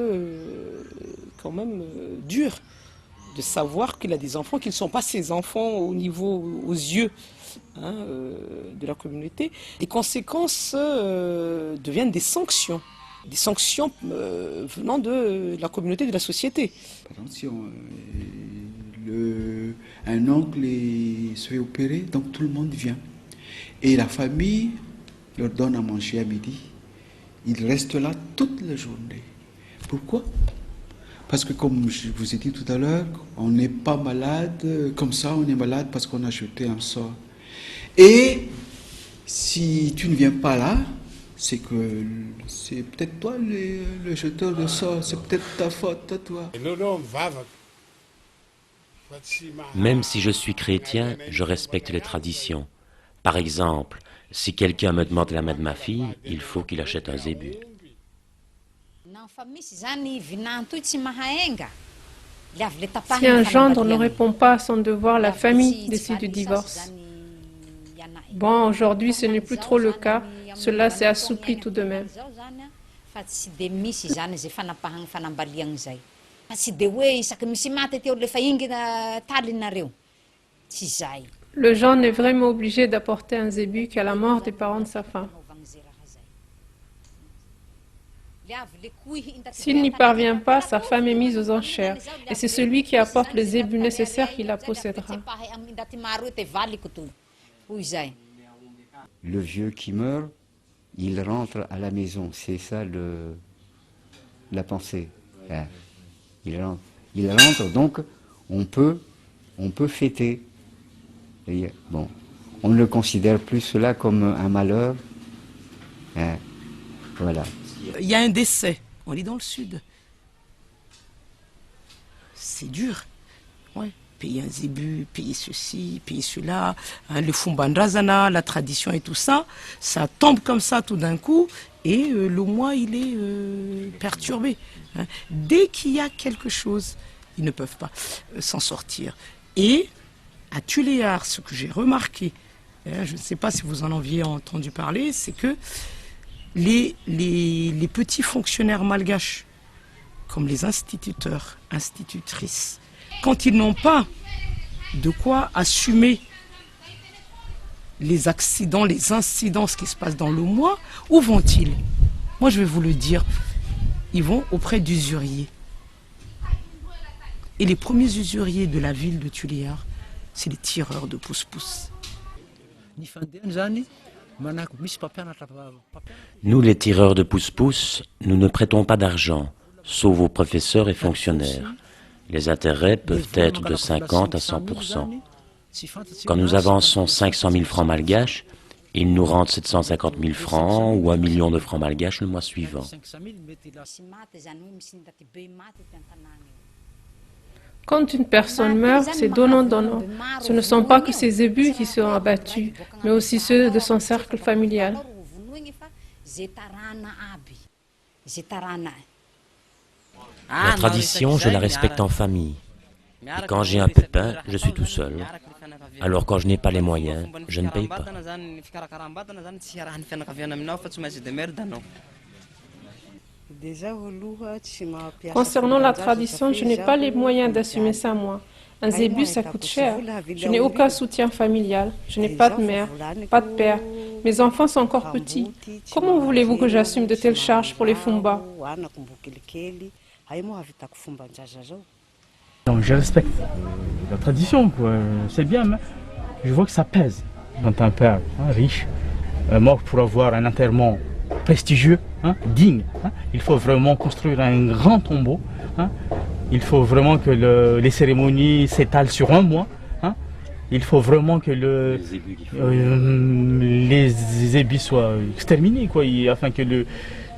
quand même dur de savoir qu'il a des enfants qui ne sont pas ses enfants aux yeux, hein, de la communauté. Les conséquences deviennent des sanctions venant de la communauté, de la société. Par exemple, si un oncle se fait opérer, donc tout le monde vient. Et la famille leur donne à manger à midi. Ils restent là toute la journée. Pourquoi? Parce que comme je vous ai dit tout à l'heure, on n'est pas malade, comme ça on est malade parce qu'on a jeté un sort. Et si tu ne viens pas là, c'est que c'est peut-être toi le jeteur de sort, c'est peut-être ta faute à toi. Même si je suis chrétien, je respecte les traditions. Par exemple, si quelqu'un me demande la main de ma fille, il faut qu'il achète un zébu. Si un gendre ne répond pas à son devoir, la famille décide du divorce. Bon, aujourd'hui, ce n'est plus trop le cas. Cela s'est assoupli tout de même. Le gendre n'est vraiment obligé d'apporter un zébu qu'à la mort des parents de sa femme. S'il n'y parvient pas, sa femme est mise aux enchères. Et c'est celui qui apporte le zébu nécessaire qui la possédera. Le vieux qui meurt, il rentre à la maison. C'est ça la pensée. Il rentre, donc on peut fêter. Bon, on ne considère plus cela comme un malheur. Voilà. Il y a un décès, on est dans le sud. C'est dur. Ouais. Payer un zébu, payer ceci, payer cela, hein, le Fumbanrazana, la tradition et tout ça, ça tombe comme ça tout d'un coup et le mois il est perturbé. Hein. Dès qu'il y a quelque chose, ils ne peuvent pas s'en sortir. Et à Tuléar, ce que j'ai remarqué, hein, je ne sais pas si vous en aviez entendu parler, c'est que les petits fonctionnaires malgaches, comme les instituteurs, institutrices, quand ils n'ont pas de quoi assumer les accidents, les incidences qui se passent dans le mois, où vont-ils? Moi, je vais vous le dire, ils vont auprès d'usuriers. Et les premiers usuriers de la ville de Tuléar, c'est les tireurs de pousse-pousse. Nous, les tireurs de pousse-pousse, nous ne prêtons pas d'argent, sauf aux professeurs et fonctionnaires. Les intérêts peuvent être de 50 à 100%. Quand nous avançons 500 000 francs malgaches, ils nous rendent 750 000 francs ou 1 million de francs malgaches le mois suivant. Quand une personne meurt, c'est donnant-donnant. Ce ne sont pas que ses zébus qui seront abattus, mais aussi ceux de son cercle familial. La tradition, je la respecte en famille. Et quand j'ai un pépin, je suis tout seul. Alors quand je n'ai pas les moyens, je ne paye pas. Concernant la tradition, je n'ai pas les moyens d'assumer ça moi. Un zébu, ça coûte cher. Je n'ai aucun soutien familial. Je n'ai pas de mère, pas de père. Mes enfants sont encore petits. Comment voulez-vous que j'assume de telles charges pour les Fumba? Donc je respecte la tradition, quoi. C'est bien, mais je vois que ça pèse quand un père riche, mort pour avoir un enterrement prestigieux, digne. Il faut vraiment construire un grand tombeau. Il faut vraiment que les cérémonies s'étalent sur un mois. Il faut vraiment que les ébis soient exterminés, quoi, afin que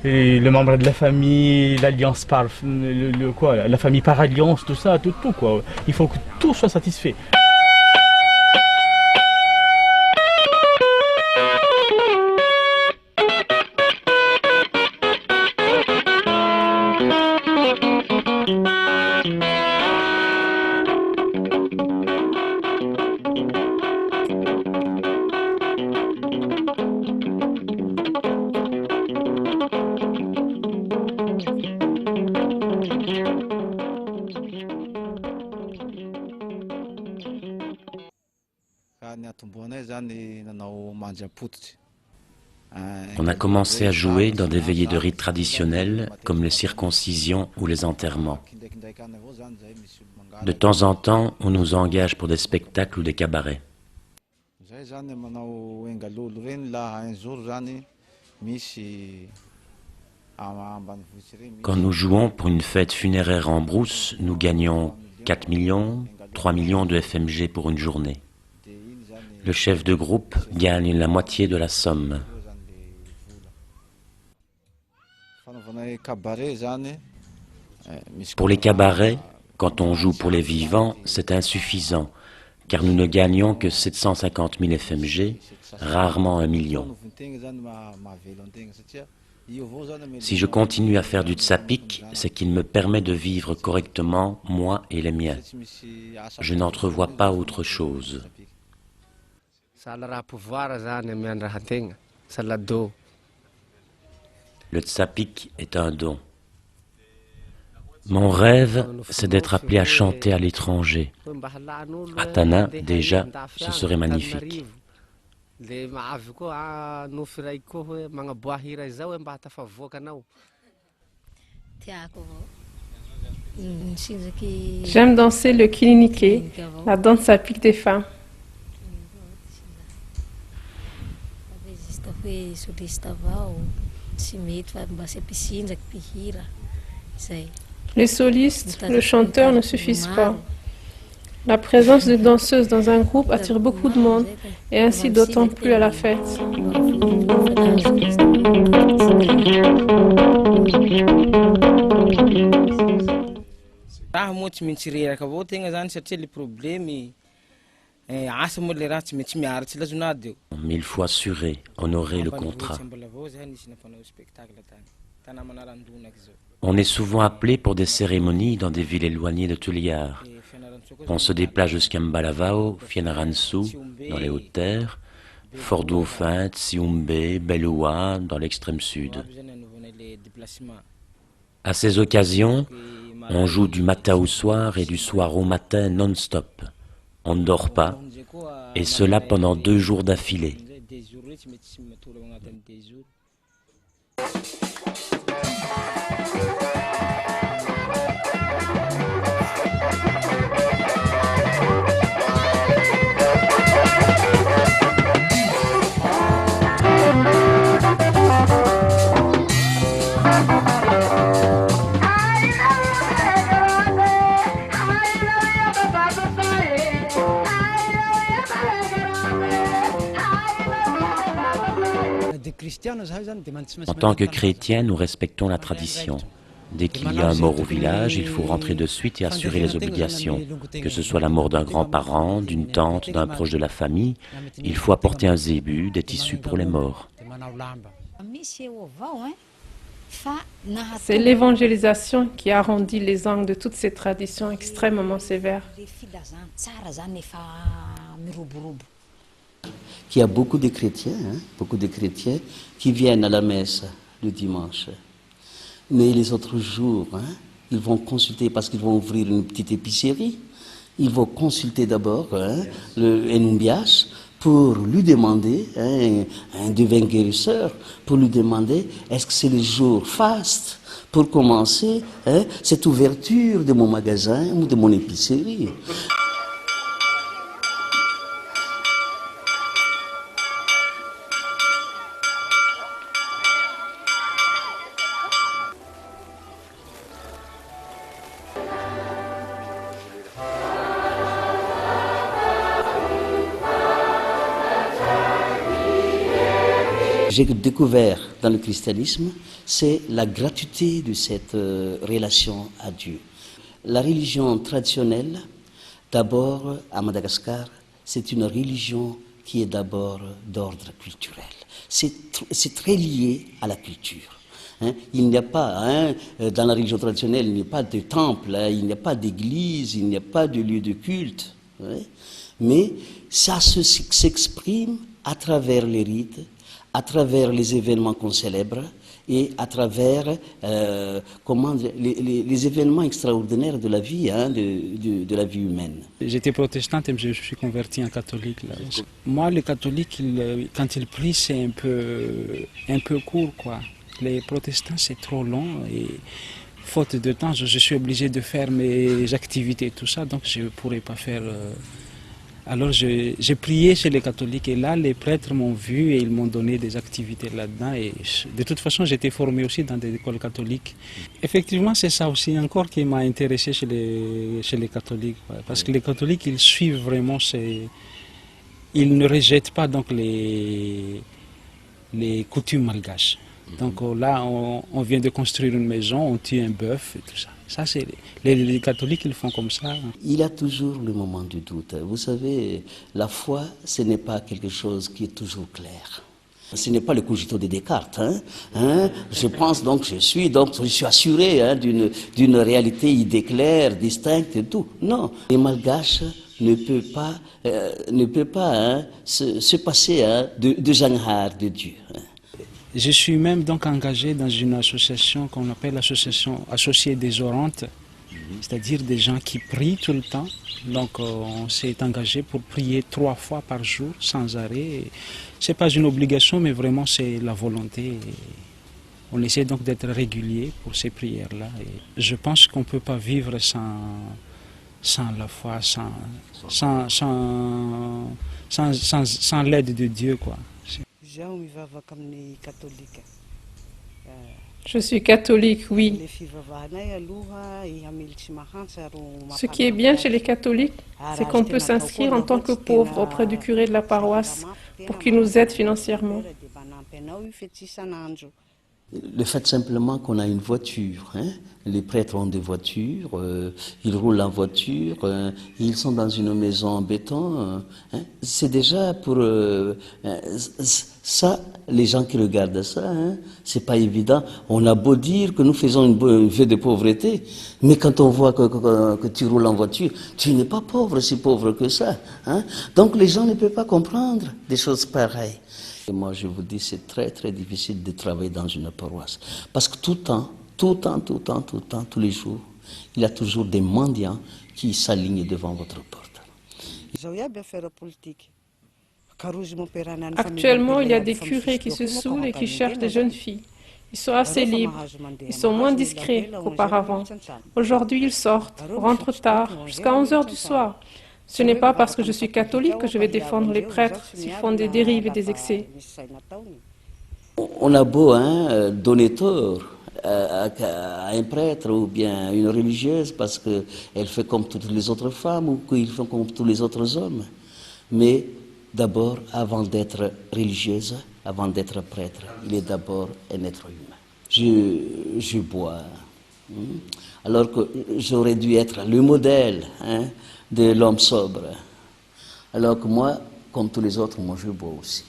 le membre de la famille, l'alliance par la famille par alliance, tout ça, tout quoi. Il faut que tout soit satisfait. On a commencé à jouer dans des veillées de rites traditionnels comme les circoncisions ou les enterrements. De temps en temps, on nous engage pour des spectacles ou des cabarets. Quand nous jouons pour une fête funéraire en brousse, nous gagnons 4 millions, 3 millions de FMG pour une journée. Le chef de groupe gagne la moitié de la somme. Pour les cabarets, quand on joue pour les vivants, c'est insuffisant, car nous ne gagnons que 750 000 FMG, rarement 1 million. Si je continue à faire du tsapik, c'est qu'il me permet de vivre correctement, moi et les miens. Je n'entrevois pas autre chose. Le tsapik est un don. Mon rêve, c'est d'être appelé à chanter à l'étranger. À Tana, déjà, ce serait magnifique. J'aime danser le kilinike, la danse à pic des femmes. Les solistes, le chanteur ne suffisent pas. La présence de danseuses dans un groupe attire beaucoup de monde et ainsi d'autant plus à la fête. Mais il faut assurer, honorer le contrat. On est souvent appelé pour des cérémonies dans des villes éloignées de Tuliar. On se déplace jusqu'à Mbalavao, Fianarantsoa, dans les Hautes-Terres, Fort-Dauphin, Tsiumbe, Beloua, dans l'extrême sud. À ces occasions, on joue du matin au soir et du soir au matin non-stop. On ne dort pas, et cela pendant 2 jours d'affilée. En tant que chrétiens, nous respectons la tradition. Dès qu'il y a un mort au village, il faut rentrer de suite et assurer les obligations. Que ce soit la mort d'un grand-parent, d'une tante, d'un proche de la famille, il faut apporter un zébu, des tissus pour les morts. C'est l'évangélisation qui arrondit les angles de toutes ces traditions extrêmement sévères. Il y a beaucoup de chrétiens, qui viennent à la messe le dimanche. Mais les autres jours, ils vont consulter parce qu'ils vont ouvrir une petite épicerie. Ils vont consulter d'abord le Enumbias pour lui demander, un divin guérisseur, pour lui demander est-ce que c'est le jour faste pour commencer cette ouverture de mon magasin ou de mon épicerie. J'ai découvert dans le christianisme, c'est la gratuité de cette relation à Dieu. La religion traditionnelle, d'abord à Madagascar, c'est une religion qui est d'abord d'ordre culturel. C'est très lié à la culture. Il n'y a pas, dans la religion traditionnelle, il n'y a pas de temple, il n'y a pas d'église, il n'y a pas de lieu de culte. Mais ça s'exprime à travers les rites, à travers les événements qu'on célèbre et à travers les événements extraordinaires de la vie, de la vie humaine. J'étais protestante et je me suis converti en catholique. Là. Moi, les catholiques, quand ils prient, c'est un peu court, quoi. Les protestants, c'est trop long et faute de temps, je suis obligé de faire mes activités et tout ça, donc je ne pourrais pas faire... Alors j'ai prié chez les catholiques et là les prêtres m'ont vu et ils m'ont donné des activités là-dedans et de toute façon j'étais formé aussi dans des écoles catholiques. Effectivement c'est ça aussi encore qui m'a intéressé chez les catholiques, parce que les catholiques ils suivent vraiment, ils ne rejettent pas donc les coutumes malgaches. Donc là on vient de construire une maison, on tue un bœuf et tout ça. Ça, c'est les catholiques, ils font comme ça. Il y a toujours le moment du doute. Vous savez, la foi, ce n'est pas quelque chose qui est toujours clair. Ce n'est pas le cogito de Descartes. Je pense donc, je suis assuré d'une réalité idée claire, distincte et tout. Non, les Malgaches ne peut pas se passer de Janghar de Dieu. Je suis même donc engagé dans une association qu'on appelle l'association associée des orantes, c'est-à-dire des gens qui prient tout le temps. Donc on s'est engagé pour prier 3 fois par jour sans arrêt. Ce n'est pas une obligation, mais vraiment c'est la volonté. On essaie donc d'être régulier pour ces prières-là. Et je pense qu'on ne peut pas vivre sans la foi, sans l'aide de Dieu, quoi. Je suis catholique, oui. Ce qui est bien chez les catholiques, c'est qu'on peut s'inscrire en tant que pauvre auprès du curé de la paroisse pour qu'il nous aide financièrement. Le fait simplement qu'on a une voiture, les prêtres ont des voitures, ils roulent en voiture, ils sont dans une maison en béton, c'est déjà pour ça, les gens qui regardent ça, c'est pas évident. On a beau dire que nous faisons une vie de pauvreté, mais quand on voit que tu roules en voiture, tu n'es pas pauvre, si pauvre que ça. Donc les gens ne peuvent pas comprendre des choses pareilles. Et moi, je vous dis, c'est très, très difficile de travailler dans une paroisse. Parce que tout le temps, tous les jours, il y a toujours des mendiants qui s'alignent devant votre porte. Actuellement, il y a des curés qui se saoulent et qui cherchent des jeunes filles. Ils sont assez libres. Ils sont moins discrets qu'auparavant. Aujourd'hui, ils sortent, rentrent tard, jusqu'à 11h du soir. Ce n'est pas parce que je suis catholique que je vais défendre les prêtres s'ils font des dérives et des excès. On a beau donner tort à un prêtre ou bien à une religieuse parce qu'elle fait comme toutes les autres femmes ou qu'ils font comme tous les autres hommes. Mais d'abord, avant d'être religieuse, avant d'être prêtre, il est d'abord un être humain. Je bois. Alors que j'aurais dû être le modèle de l'homme sobre. Alors que moi, comme tous les autres, moi je bois aussi.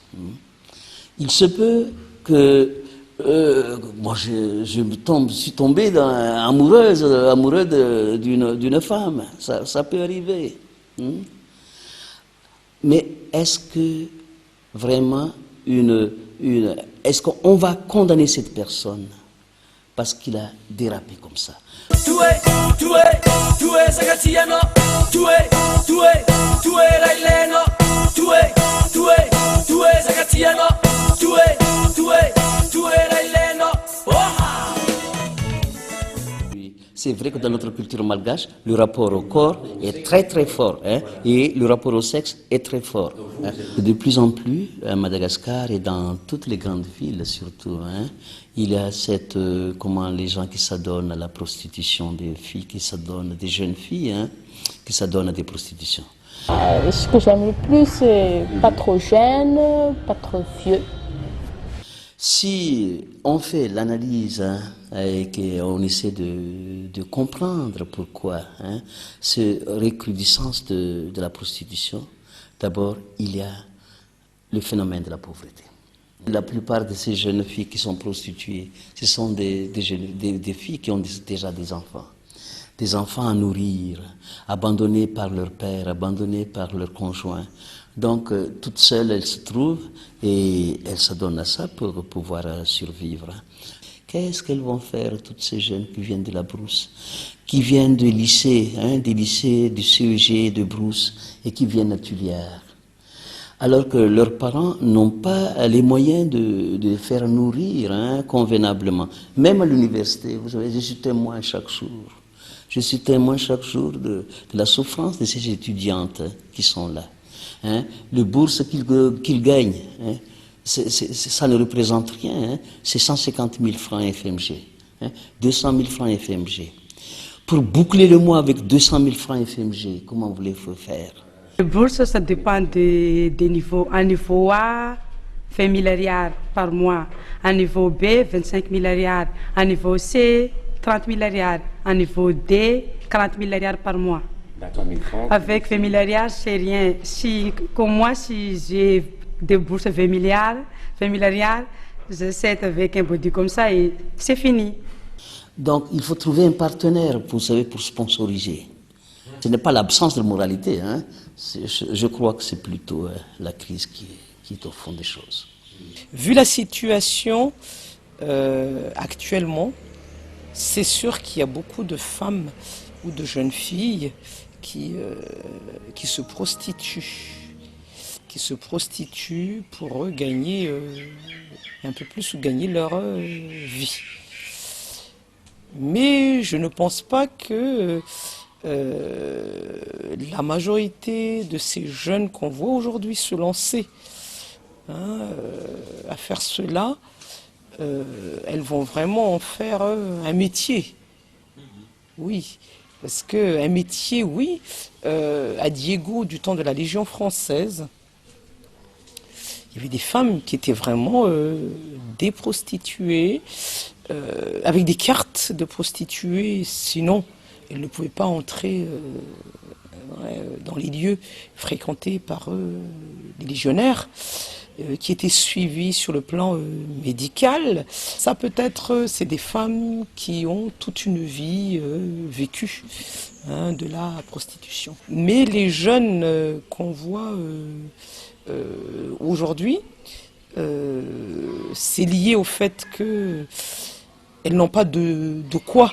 Il se peut que Moi, suis tombé amoureux d'une femme. Ça peut arriver. Mais est-ce que vraiment est-ce qu'on va condamner cette personne parce qu'il a dérapé comme ça? C'est vrai que dans notre culture malgache, le rapport au corps est très très fort, hein, et le rapport au sexe est très fort. Hein. De plus en plus, à Madagascar et dans toutes les grandes villes surtout, hein, il y a comment les gens qui s'adonnent à la prostitution, des filles qui s'adonnent, des jeunes filles hein, qui s'adonnent à des prostitutions. Ce que j'aime le plus, c'est pas trop jeune, pas trop vieux. Si on fait l'analyse hein, et qu'on essaie de comprendre pourquoi hein, cette recrudescence de la prostitution, d'abord il y a le phénomène de la pauvreté. La plupart de ces jeunes filles qui sont prostituées, ce sont des filles qui ont déjà des enfants à nourrir, abandonnés par leur père, abandonnés par leur conjoint. Donc, toutes seules, elles se trouvent et elles se donnent à ça pour pouvoir survivre. Qu'est-ce qu'elles vont faire, toutes ces jeunes qui viennent de la brousse, qui viennent des lycées, du CEG de brousse et qui viennent à Tulière, alors que leurs parents n'ont pas les moyens de les faire nourrir convenablement. Même à l'université, vous savez, je suis témoin chaque jour. Je suis témoin chaque jour de la souffrance de ces étudiantes qui sont là. Hein, le bourse qu'ils gagnent, hein, ça ne représente rien, hein, c'est 150 000 francs FMG, hein, 200 000 francs FMG. Pour boucler le mois avec 200 000 francs FMG, comment voulez-vous faire? La bourse, ça dépend des niveaux. Un niveau A, 20 000 rials par mois. Un niveau B, 25 000 rials. Un niveau C, 30 000 rials. Un niveau D, 40 000 rials par mois. Avec 20 000 rials, c'est rien. Comme moi, si j'ai des bourses 20 000 rials, j'essaie avec un body comme ça et c'est fini. Donc, il faut trouver un partenaire, vous savez, pour sponsoriser. Ce n'est pas l'absence de moralité, hein. Je crois que c'est plutôt la crise qui est au fond des choses. Vu la situation actuellement, c'est sûr qu'il y a beaucoup de femmes ou de jeunes filles qui se prostituent pour gagner un peu plus ou gagner leur vie. Mais je ne pense pas que la majorité de ces jeunes qu'on voit aujourd'hui se lancer à faire cela, elles vont vraiment en faire un métier. Oui. Parce qu'un métier, oui, à Diego, du temps de la Légion française, il y avait des femmes qui étaient vraiment des prostituées, avec des cartes de prostituées, sinon elles ne pouvaient pas entrer dans les lieux fréquentés par les légionnaires, qui étaient suivis sur le plan médical. Ça peut-être, c'est des femmes qui ont toute une vie vécue de la prostitution. Mais les jeunes qu'on voit aujourd'hui, c'est lié au fait qu'elles n'ont pas de quoi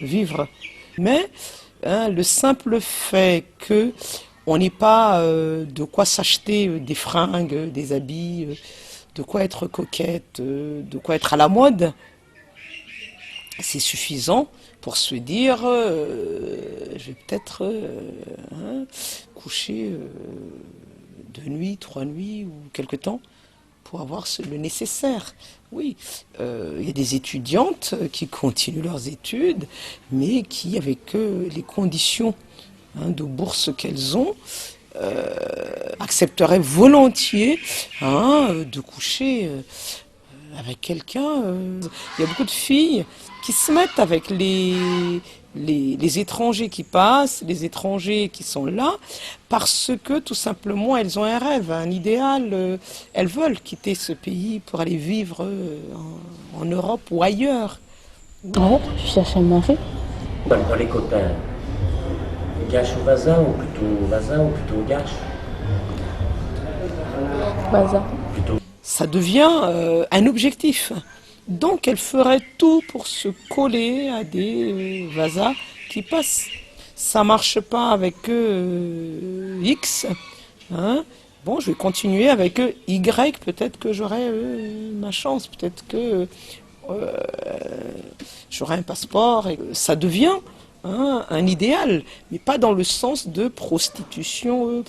vivre. Mais le simple fait que on n'ait pas de quoi s'acheter des fringues, des habits, de quoi être coquette, de quoi être à la mode, c'est suffisant pour se dire je vais peut-être coucher 2 nuits, 3 nuits ou quelque temps pour avoir le nécessaire. Oui, il y a des étudiantes qui continuent leurs études, mais qui, avec les conditions de bourse qu'elles ont, accepteraient volontiers de coucher avec quelqu'un. Il y a beaucoup de filles qui se mettent avec les les étrangers qui passent, les étrangers qui sont là, parce que tout simplement elles ont un rêve, un idéal, elles veulent quitter ce pays pour aller vivre en Europe ou ailleurs. Ouais, je cherche un mari. Dans les copains, Gache ou Vaza, ou plutôt Vaza, ou plutôt Gache? Vaza. Ça devient un objectif. Donc elle ferait tout pour se coller à des Vasas qui passent. Ça marche pas avec X. Hein. Bon, je vais continuer avec Y. Peut-être que j'aurai ma chance. Peut-être que j'aurai un passeport. Et ça devient un idéal, mais pas dans le sens de prostitution.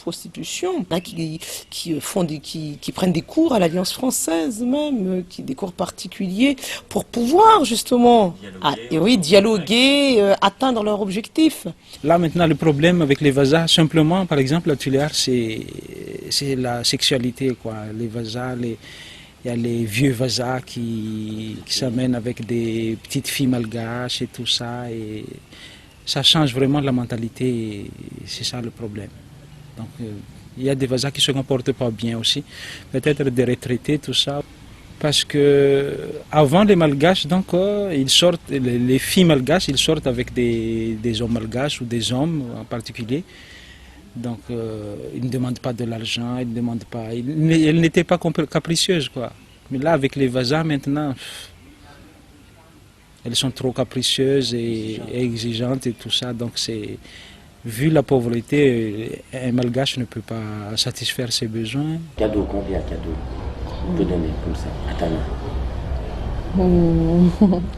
Là, qui prennent des cours à l'Alliance française même, des cours particuliers pour pouvoir justement dialoguer, atteindre leur objectif. Là maintenant le problème avec les Vasas, simplement par exemple la Tuléar, c'est la sexualité quoi. Les Vasas, il y a les vieux Vasas qui s'amènent avec des petites filles malgaches et tout ça et ça change vraiment la mentalité, c'est ça le problème. Donc il y a des Vasas qui ne se comportent pas bien aussi, peut-être des retraités, tout ça. Parce que avant les Malgaches, donc ils sortent, les filles malgaches, ils sortent avec des hommes malgaches ou des hommes en particulier. Donc ils ne demandent pas de l'argent, ils ne demandent pas, elles n'étaient pas capricieuses quoi. Mais là avec les Vasas maintenant, elles sont trop capricieuses et exigeantes et tout ça, donc vu la pauvreté, un malgache ne peut pas satisfaire ses besoins. Cadeau, combien de cadeaux on peut donner comme ça à ta main?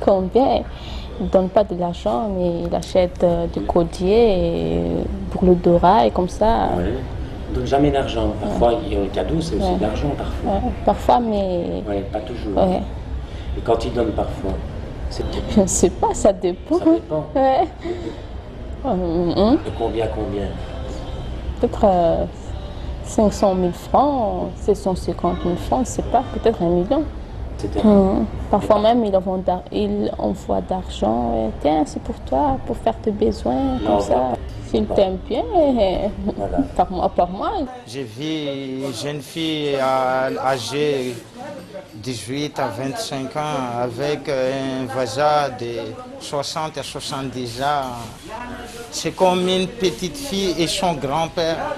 Combien? Il ne donne pas de l'argent, mais il achète du collier pour le Dora et comme ça. Ouais. Il ne donne jamais d'argent. Parfois, le cadeau, c'est aussi de l'argent parfois. Parfois, mais... Oui, pas toujours. Et quand il donne parfois? Je ne sais pas, ça dépend. Ça dépend. Ouais. De combien? Peut-être 500 000 francs, 750 000 francs, je ne sais pas, peut-être 1 million. Parfois même, il envoie d'argent. Tiens, c'est pour toi, pour faire tes besoins, comme ça. S'il t'aime bien, par mois. J'ai vu une jeune fille âgée 18 à 25 ans avec un Vasa de 60 à 70 ans. C'est comme une petite fille et son grand-père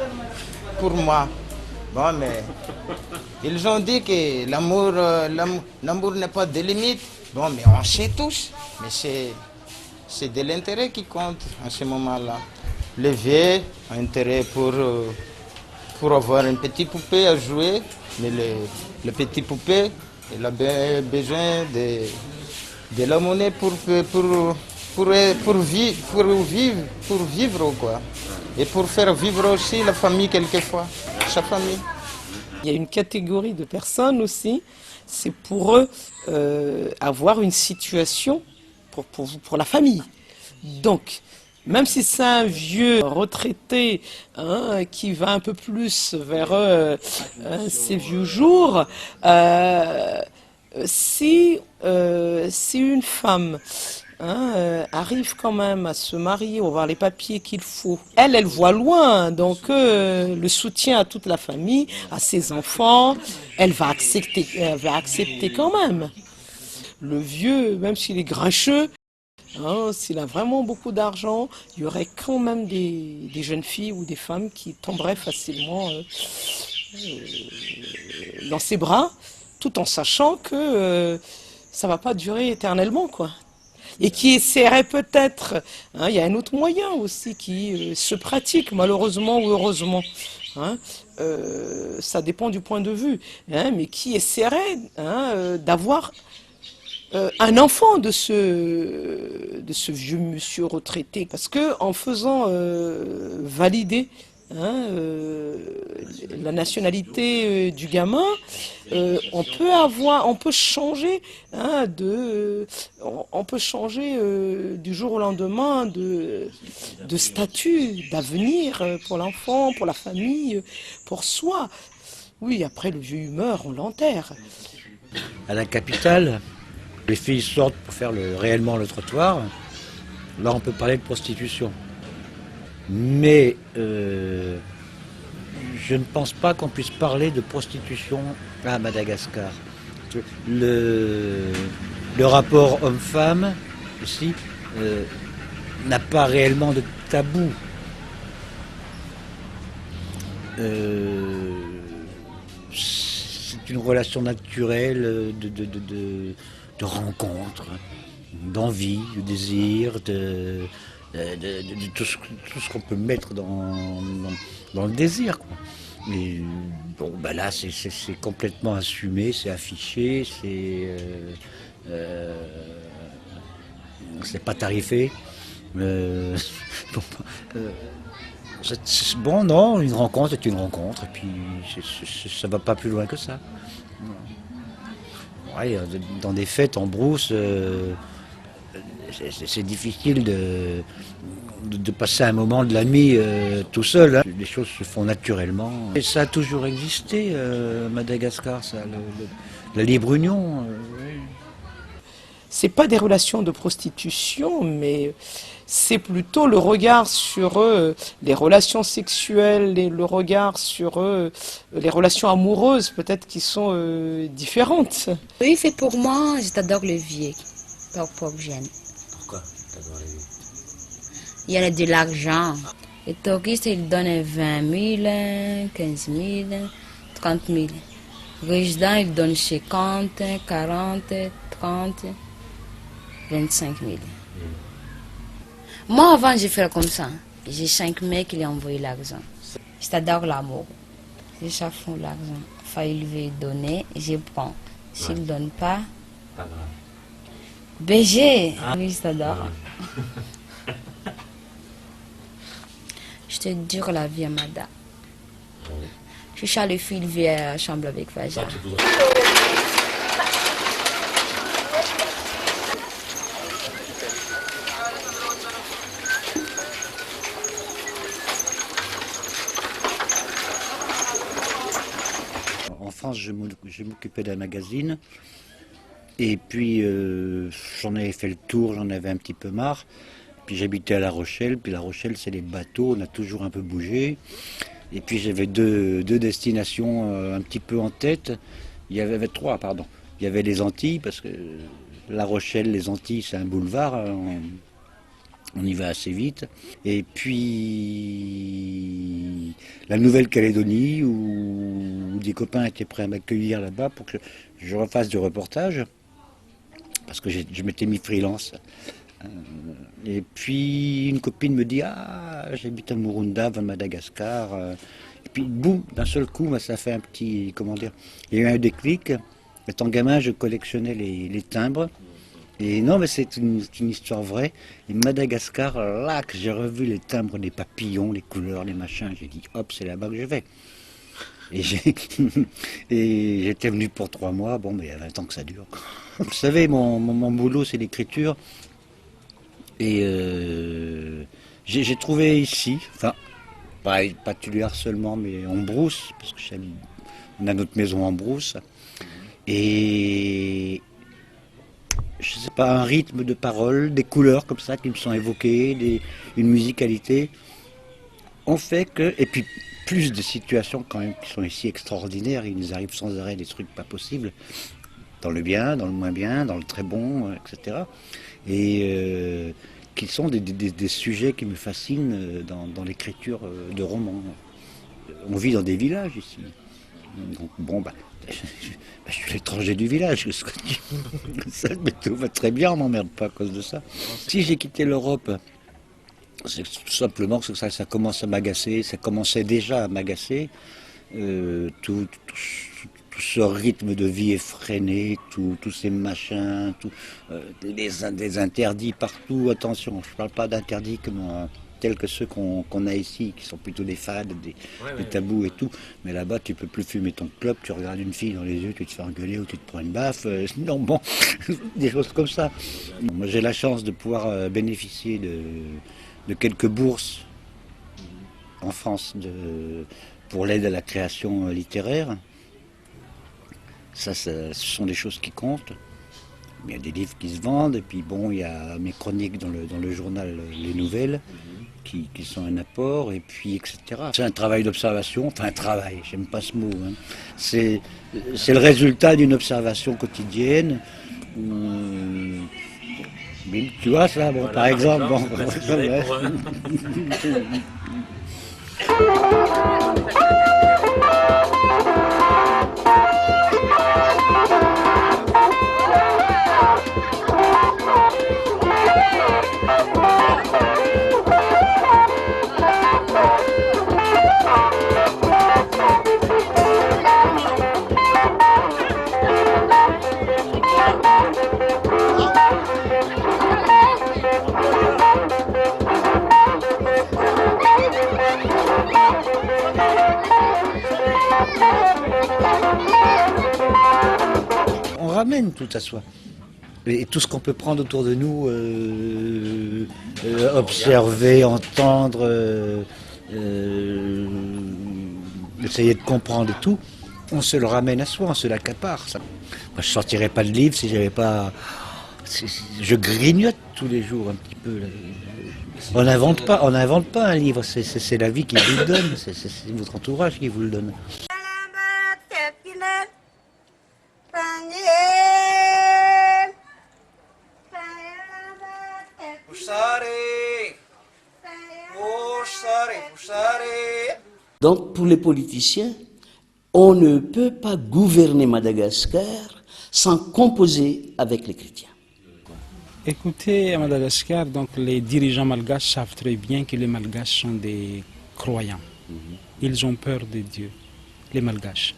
pour moi. Bon, mais ils ont dit que l'amour n'est pas de limite. Bon, mais on sait tous. Mais c'est de l'intérêt qui compte à ce moment-là. Le vieux a intérêt pour avoir une petite poupée à jouer, mais le petit poupée, il a besoin de la monnaie pour vivre quoi. Et pour faire vivre aussi la famille quelquefois, sa famille. Il y a une catégorie de personnes aussi, c'est pour eux avoir une situation pour la famille. Donc, même si c'est un vieux retraité qui va un peu plus vers ses vieux jours, si une femme arrive quand même à se marier, ou avoir les papiers qu'il faut, elle voit loin, donc le soutien à toute la famille, à ses enfants, elle va accepter quand même. Le vieux, même s'il est grincheux, s'il a vraiment beaucoup d'argent, il y aurait quand même des jeunes filles ou des femmes qui tomberaient facilement dans ses bras, tout en sachant que ça ne va pas durer éternellement, quoi. Et qui essaieraient peut-être, il y a un autre moyen aussi qui se pratique, malheureusement ou heureusement, ça dépend du point de vue, mais qui essaierait d'avoir un enfant de ce vieux monsieur retraité, parce que en faisant valider la nationalité du gamin, on peut changer du jour au lendemain de statut, d'avenir pour l'enfant, pour la famille, pour soi. Oui, après le vieux meurt, on l'enterre. À la capitale, les filles sortent pour faire réellement le trottoir. Là, on peut parler de prostitution. Mais je ne pense pas qu'on puisse parler de prostitution à Madagascar. Le rapport homme-femme, aussi, n'a pas réellement de tabou. C'est une relation naturelle de rencontre, d'envie, de désir, de tout ce qu'on peut mettre dans le désir, quoi. Mais bon, bah là, c'est complètement assumé, c'est affiché, c'est pas tarifé. Bon, non, une rencontre est une rencontre, et puis ça va pas plus loin que ça. Ouais, dans des fêtes en brousse, c'est difficile de passer un moment de la nuit tout seul. Hein. Les choses se font naturellement. Et ça a toujours existé, Madagascar, ça, la libre union. Oui. C'est pas des relations de prostitution, mais c'est plutôt le regard sur les relations sexuelles et le regard sur les relations amoureuses, peut-être qui sont différentes. Oui, c'est pour moi, j'adore les vieux, pas pour jeunes. Pourquoi t'adores les vieux? Il y a de l'argent. Les touristes, ils donnent 20 000, 15 000, 30 000. Les résidents, ils donnent 50, 40, 30, 25 000. Moi, avant, j'ai fait comme ça. J'ai 5 mecs qui lui ont envoyé l'argent. J'adore l'amour. Les gens font l'argent. Il veut donner, je prends. S'il ne donne pas, BG. Oui, j'adore. Je te dure la vie, Amada. Je suis le fil via la chambre avec Vaja. En France, je m'occupais d'un magazine. Et puis, j'en avais fait le tour, j'en avais un petit peu marre. Puis j'habitais à La Rochelle, puis La Rochelle c'est les bateaux, on a toujours un peu bougé. Et puis j'avais deux destinations un petit peu en tête. Il y avait trois, pardon. Il y avait les Antilles, parce que La Rochelle, les Antilles c'est un boulevard, on y va assez vite. Et puis la Nouvelle-Calédonie, où des copains étaient prêts à m'accueillir là-bas pour que je refasse du reportage, parce que je m'étais mis freelance. Et puis une copine me dit « Ah, j'habite à Murunda, vers Madagascar. » Et puis boum, d'un seul coup, ça fait un petit, comment dire, il y a eu un déclic. Étant gamin, je collectionnais les timbres. Et non, mais c'est une histoire vraie. Et Madagascar, là que j'ai revu les timbres, les papillons, les couleurs, les machins, j'ai dit « Hop, c'est là-bas que je vais. » Et j'étais venu pour 3 mois, bon, mais il y a 20 ans que ça dure. Vous savez, mon boulot, c'est l'écriture. Et j'ai trouvé ici, enfin, pas Tullhuard seulement, mais en brousse, parce que on a notre maison en brousse. Et je sais pas, un rythme de parole, des couleurs comme ça qui me sont évoquées, une musicalité, ont fait que, et puis plus de situations quand même qui sont ici extraordinaires, il nous arrive sans arrêt des trucs pas possibles, dans le bien, dans le moins bien, dans le très bon, etc. Et qui sont des sujets qui me fascinent dans l'écriture de romans. On vit dans des villages ici. Donc bon, je suis l'étranger du village, ce que je dis. Ça, mais tout va très bien, on m'emmerde pas à cause de ça. Si j'ai quitté l'Europe, c'est tout simplement que ça commence à m'agacer, ça commençait déjà à m'agacer. Tout ce rythme de vie effréné, tous ces machins, des interdits partout. Attention, je ne parle pas d'interdits tels que ceux qu'on a ici, qui sont plutôt des fades, des tabous et tout. Mais là-bas, tu peux plus fumer ton clope, tu regardes une fille dans les yeux, tu te fais engueuler ou tu te prends une baffe. Non, bon, des choses comme ça. Moi, j'ai la chance de pouvoir bénéficier de quelques bourses en France pour l'aide à la création littéraire. Ça, ce sont des choses qui comptent. Il y a des livres qui se vendent, et puis bon, il y a mes chroniques dans le journal Les Nouvelles, qui sont un apport, et puis etc. C'est un travail d'observation, enfin un travail, j'aime pas ce mot. Hein. C'est le résultat d'une observation quotidienne. Mais tu vois ça, bon, Voilà, par exemple. Bon, on ramène tout à soi. Et tout ce qu'on peut prendre autour de nous, observer, entendre, essayer de comprendre et tout, on se le ramène à soi, on se l'accapare. Ça. Moi, je sortirais pas de livre si j'avais pas... Je grignote tous les jours un petit peu. Là. On n'invente pas un livre, c'est la vie qui vous le donne, c'est votre entourage qui vous le donne. Donc pour les politiciens, on ne peut pas gouverner Madagascar sans composer avec les chrétiens. Écoutez, à Madagascar, donc, les dirigeants malgaches savent très bien que les malgaches sont des croyants. Ils ont peur de Dieu, les malgaches.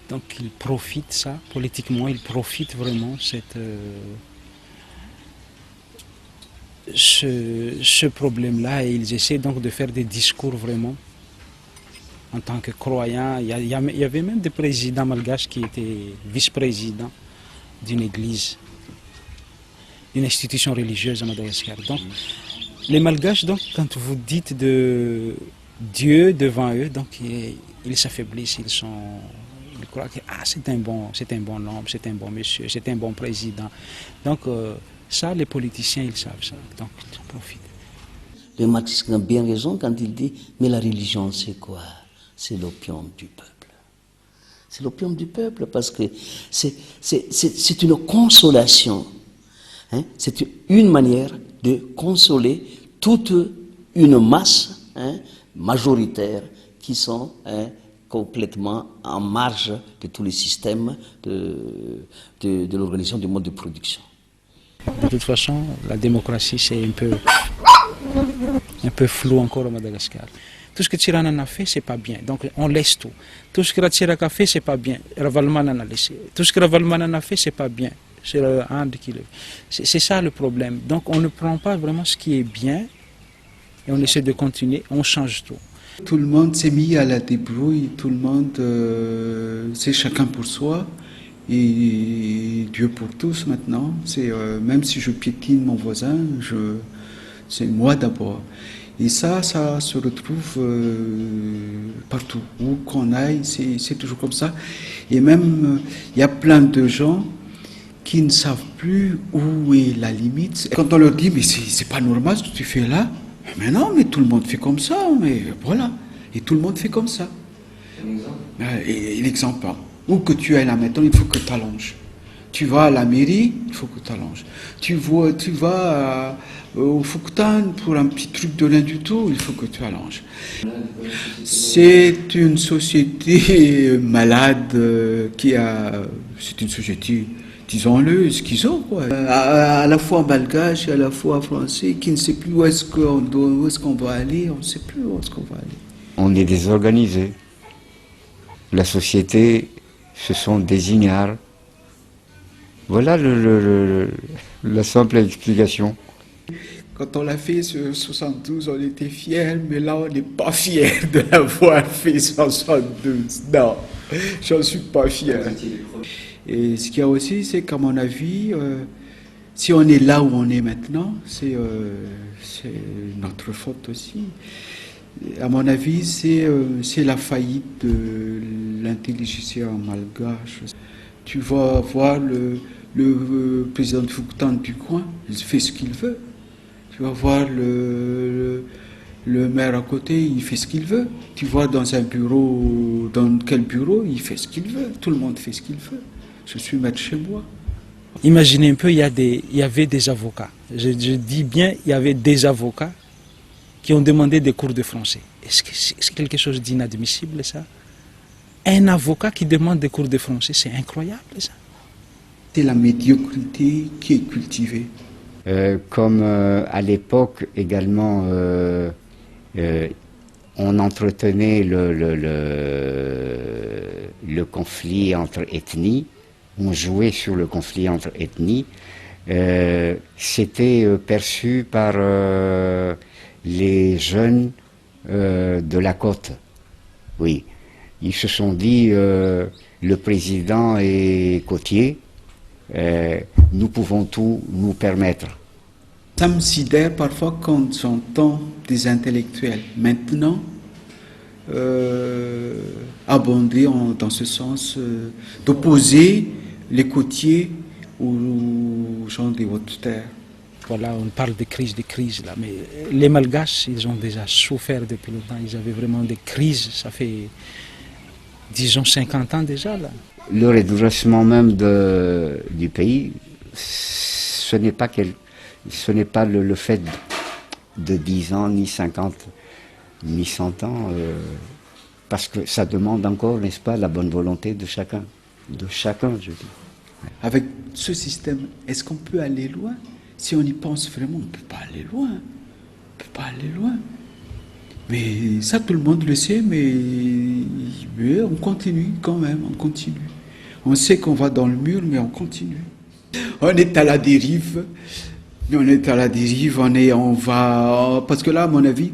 Donc ils profitent ça, politiquement, ils profitent vraiment ce problème-là et ils essaient donc de faire des discours vraiment en tant que croyants. Il y avait même des présidents malgaches qui étaient vice-présidents d'une église, d'une institution religieuse à Madagascar. Donc, les malgaches, donc, quand vous dites de Dieu devant eux, donc, ils s'affaiblissent, ils croient que c'est un bon homme, c'est un bon monsieur, c'est un bon président. Donc, ça, les politiciens, ils savent ça, donc ils en profitent. Le marxiste a bien raison quand il dit « mais la religion, c'est quoi? C'est l'opium du peuple. » C'est l'opium du peuple parce que c'est une consolation. Hein? C'est une manière de consoler toute une masse majoritaire qui sont complètement en marge de tous les systèmes de l'organisation du mode de production. De toute façon, la démocratie, c'est un peu flou encore au Madagascar. Tout ce que Tirana a fait, c'est pas bien. Donc on laisse tout. Tout ce que Ratsiraka a fait, c'est pas bien. Ravalman a laissé. Tout ce que Ravalman a fait, c'est pas bien. C'est le Inde qui le... C'est ça le problème. Donc on ne prend pas vraiment ce qui est bien et on essaie de continuer, on change tout. Tout le monde s'est mis à la débrouille, tout le monde, c'est chacun pour soi. Et Dieu pour tous maintenant. Même si je piétine mon voisin, c'est moi d'abord. Et ça se retrouve partout. Où qu'on aille, c'est toujours comme ça. Et même, il y a plein de gens qui ne savent plus où est la limite. Quand on leur dit, mais c'est pas normal ce que tu fais là. Mais non, mais tout le monde fait comme ça. Mais voilà. Et tout le monde fait comme ça. Et l'exemple. Où que tu ailles là maintenant, il faut que tu allonges. Tu vas à la mairie, il faut que tu allonges. Tu vas au Fouctan pour un petit truc de rien du tout, il faut que tu allonges. C'est une société malade c'est une société, disons-le, schizo, quoi. À la fois malgache et à la fois français, qui ne sait plus où est-ce qu'on va aller, on ne sait plus où est-ce qu'on va aller. On est désorganisé. La société, ce sont des ignares. Voilà la simple explication. Quand on l'a fait sur 72, on était fiers, mais là, on n'est pas fiers de l'avoir fait 72. Non, j'en suis pas fier. Et ce qu'il y a aussi, c'est qu'à mon avis, si on est là où on est maintenant, c'est notre faute aussi. À mon avis, c'est la faillite de l'intelligence malgache. Tu vas voir le président de Fouctan du coin, il fait ce qu'il veut. Tu vas voir le maire à côté, il fait ce qu'il veut. Tu vois dans un bureau, dans quel bureau, il fait ce qu'il veut. Tout le monde fait ce qu'il veut. Je suis maître chez moi. Imaginez un peu, il y avait des avocats. Je dis bien, il y avait des avocats qui ont demandé des cours de français. Est-ce que c'est quelque chose d'inadmissible, ça? Un avocat qui demande des cours de français, c'est incroyable, ça. C'est la médiocrité qui est cultivée. Comme à l'époque également, on entretenait le conflit entre ethnies, on jouait sur le conflit entre ethnies, c'était perçu par les jeunes de la côte. Oui, ils se sont dit, le président est côtier, nous pouvons tout nous permettre. Ça me sidère parfois quand j'entends des intellectuels maintenant abonder dans ce sens d'opposer les côtiers aux gens des hautes terres. Voilà, on parle de crise, là, mais les Malgaches, ils ont déjà souffert depuis longtemps, ils avaient vraiment des crises, ça fait, disons, 50 ans déjà, là. Le redressement même du pays, ce n'est pas le fait de 10 ans, ni 50, ni 100 ans, parce que ça demande encore, n'est-ce pas, la bonne volonté de chacun, je dis. Avec ce système, est-ce qu'on peut aller loin? Si on y pense vraiment, on ne peut pas aller loin. On ne peut pas aller loin. Mais ça, tout le monde le sait, mais on continue quand même, on continue. On sait qu'on va dans le mur, mais on continue. On est à la dérive. On est à la dérive, on va... Parce que là, à mon avis,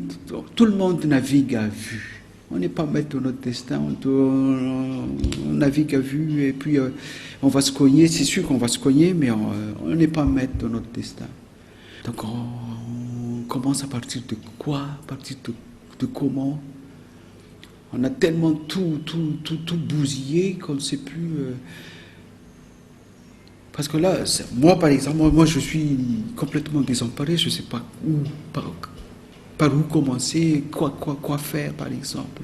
tout le monde navigue à vue. On n'est pas maître de notre destin, on navigue à vue et puis on va se cogner. C'est sûr qu'on va se cogner, mais on n'est pas maître de notre destin. Donc on commence à partir de quoi? À partir de comment? On a tellement tout bousillé qu'on ne sait plus... Parce que là, moi par exemple, moi je suis complètement désemparé, je ne sais pas où, par où commencer, quoi faire par exemple.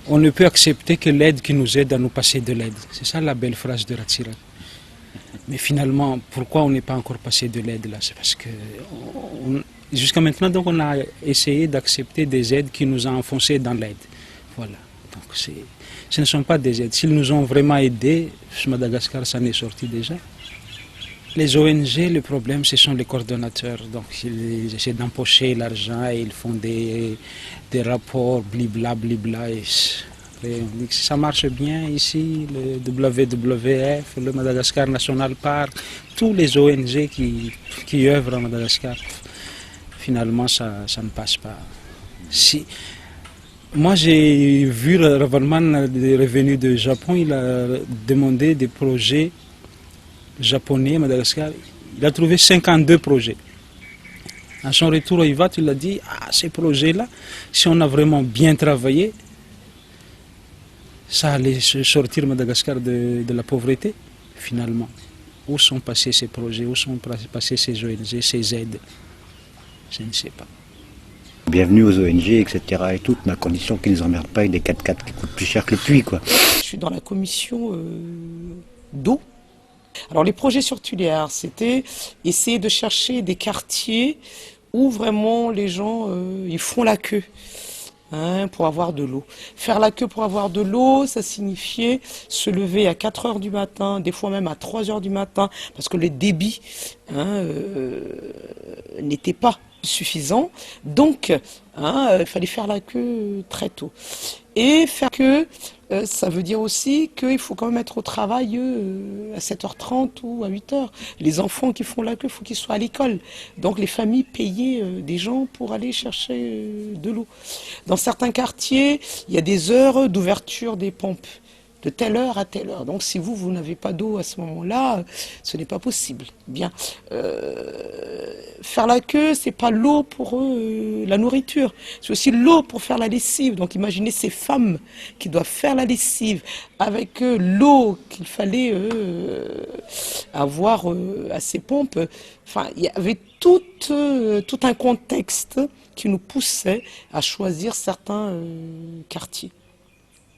On ne peut accepter que l'aide qui nous aide à nous passer de l'aide. C'est ça la belle phrase de Ratsirat. Mais finalement, pourquoi on n'est pas encore passé de l'aide là? C'est parce que jusqu'à maintenant, donc, on a essayé d'accepter des aides qui nous ont enfoncés dans l'aide. Voilà. Donc ce ne sont pas des aides. S'ils nous ont vraiment aidés, Madagascar s'en est sorti déjà. Les ONG, le problème, ce sont les coordonnateurs. Donc ils essaient d'empocher l'argent et ils font des rapports, blibla. Et on dit que ça marche bien ici, le WWF, le Madagascar National Park, tous les ONG qui œuvrent à Madagascar. Finalement, ça ne passe pas. Moi, j'ai vu Ravalman, revenu du Japon, il a demandé des projets japonais à Madagascar. Il a trouvé 52 projets. À son retour au IVAT, il a dit, ces projets-là, si on a vraiment bien travaillé, ça allait sortir Madagascar de la pauvreté, finalement. Où sont passés ces projets, où sont passés ces ONG, ces aides? Je ne sais pas. Bienvenue aux ONG, etc. et tout, mais à condition qu'ils ne nous emmerdent pas avec des 4x4 qui coûtent plus cher que le puits, quoi. Je suis dans la commission d'eau. Alors les projets sur Tuléar, c'était essayer de chercher des quartiers où vraiment les gens ils font la queue pour avoir de l'eau. Faire la queue pour avoir de l'eau, ça signifiait se lever à 4 heures du matin, des fois même à 3 heures du matin, parce que les débits n'étaient pas suffisants. Donc, il fallait faire la queue très tôt. Et faire que ça veut dire aussi qu'il faut quand même être au travail à 7h30 ou à 8h. Les enfants qui font la queue, il faut qu'ils soient à l'école. Donc les familles payaient des gens pour aller chercher de l'eau. Dans certains quartiers, il y a des heures d'ouverture des pompes, de telle heure à telle heure. Donc si vous n'avez pas d'eau à ce moment-là, ce n'est pas possible. Bien, faire la queue, c'est pas l'eau pour la nourriture, c'est aussi l'eau pour faire la lessive. Donc imaginez ces femmes qui doivent faire la lessive avec l'eau qu'il fallait avoir à ces pompes. Enfin, il y avait tout un contexte qui nous poussait à choisir certains quartiers.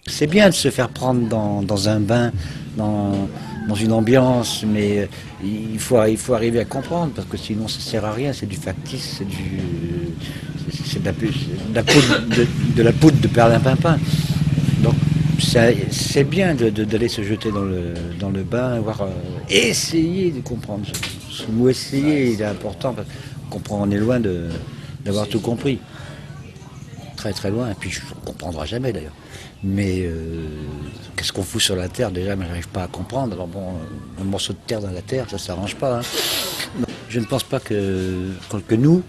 C'est bien de se faire prendre dans un bain, dans une ambiance, mais il faut arriver à comprendre, parce que sinon ça sert à rien, c'est du factice, c'est de la poudre de perlimpinpin. Donc c'est bien d'aller se jeter dans le bain, essayer de comprendre. Ce mot essayer, il est important, parce qu'on est loin d'avoir tout compris. Très très loin, et puis je ne comprendrai jamais d'ailleurs. Mais qu'est-ce qu'on fout sur la terre déjà, mais j'arrive pas à comprendre. Alors bon, un morceau de terre dans la terre, ça s'arrange pas. Hein. Non, je ne pense pas que nous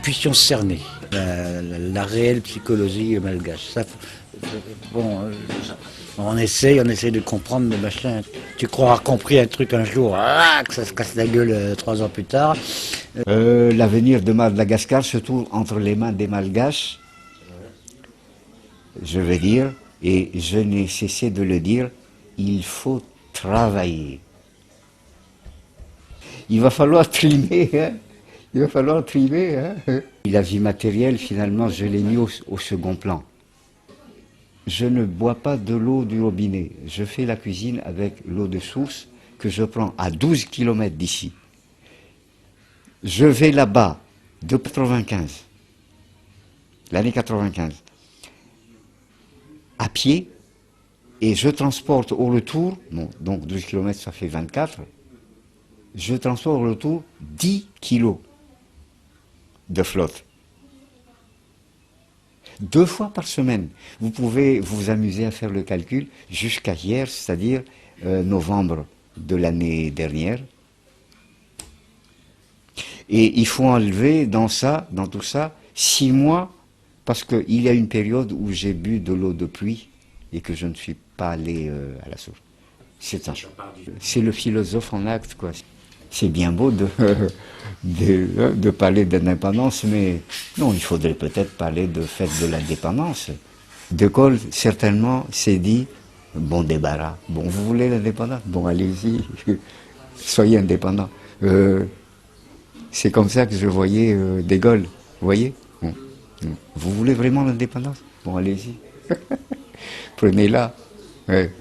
puissions cerner la réelle psychologie malgache. Ça, bon, on essaye de comprendre le machin. Tu crois avoir compris un truc un jour, que ça se casse la gueule 3 ans plus tard. L'avenir de Madagascar se trouve entre les mains des Malgaches. Je veux dire, et je n'ai cessé de le dire, il faut travailler. Il va falloir trimer, hein. Il va falloir trimer, hein. La vie matérielle, finalement, je l'ai mis au second plan. Je ne bois pas de l'eau du robinet. Je fais la cuisine avec l'eau de source que je prends à 12 km d'ici. Je vais là-bas de 95, l'année 95. À pied, et je transporte au retour, bon, donc 12 km ça fait 24, je transporte au retour 10 kilos de flotte. 2 fois par semaine. Vous pouvez vous amuser à faire le calcul jusqu'à hier, c'est-à-dire novembre de l'année dernière. Et il faut enlever dans tout ça, 6 mois, parce qu'il y a une période où j'ai bu de l'eau de pluie et que je ne suis pas allé à la source. C'est le philosophe en acte, quoi. C'est bien beau de parler d'indépendance, mais non, il faudrait peut-être parler de fête de l'indépendance. De Gaulle, certainement, s'est dit, bon débarras, bon, vous voulez l'indépendance? Bon, allez-y, soyez indépendants. C'est comme ça que je voyais De Gaulle, vous voyez? Bon. Vous voulez vraiment l'indépendance? Bon, allez-y. Prenez-la. Ouais.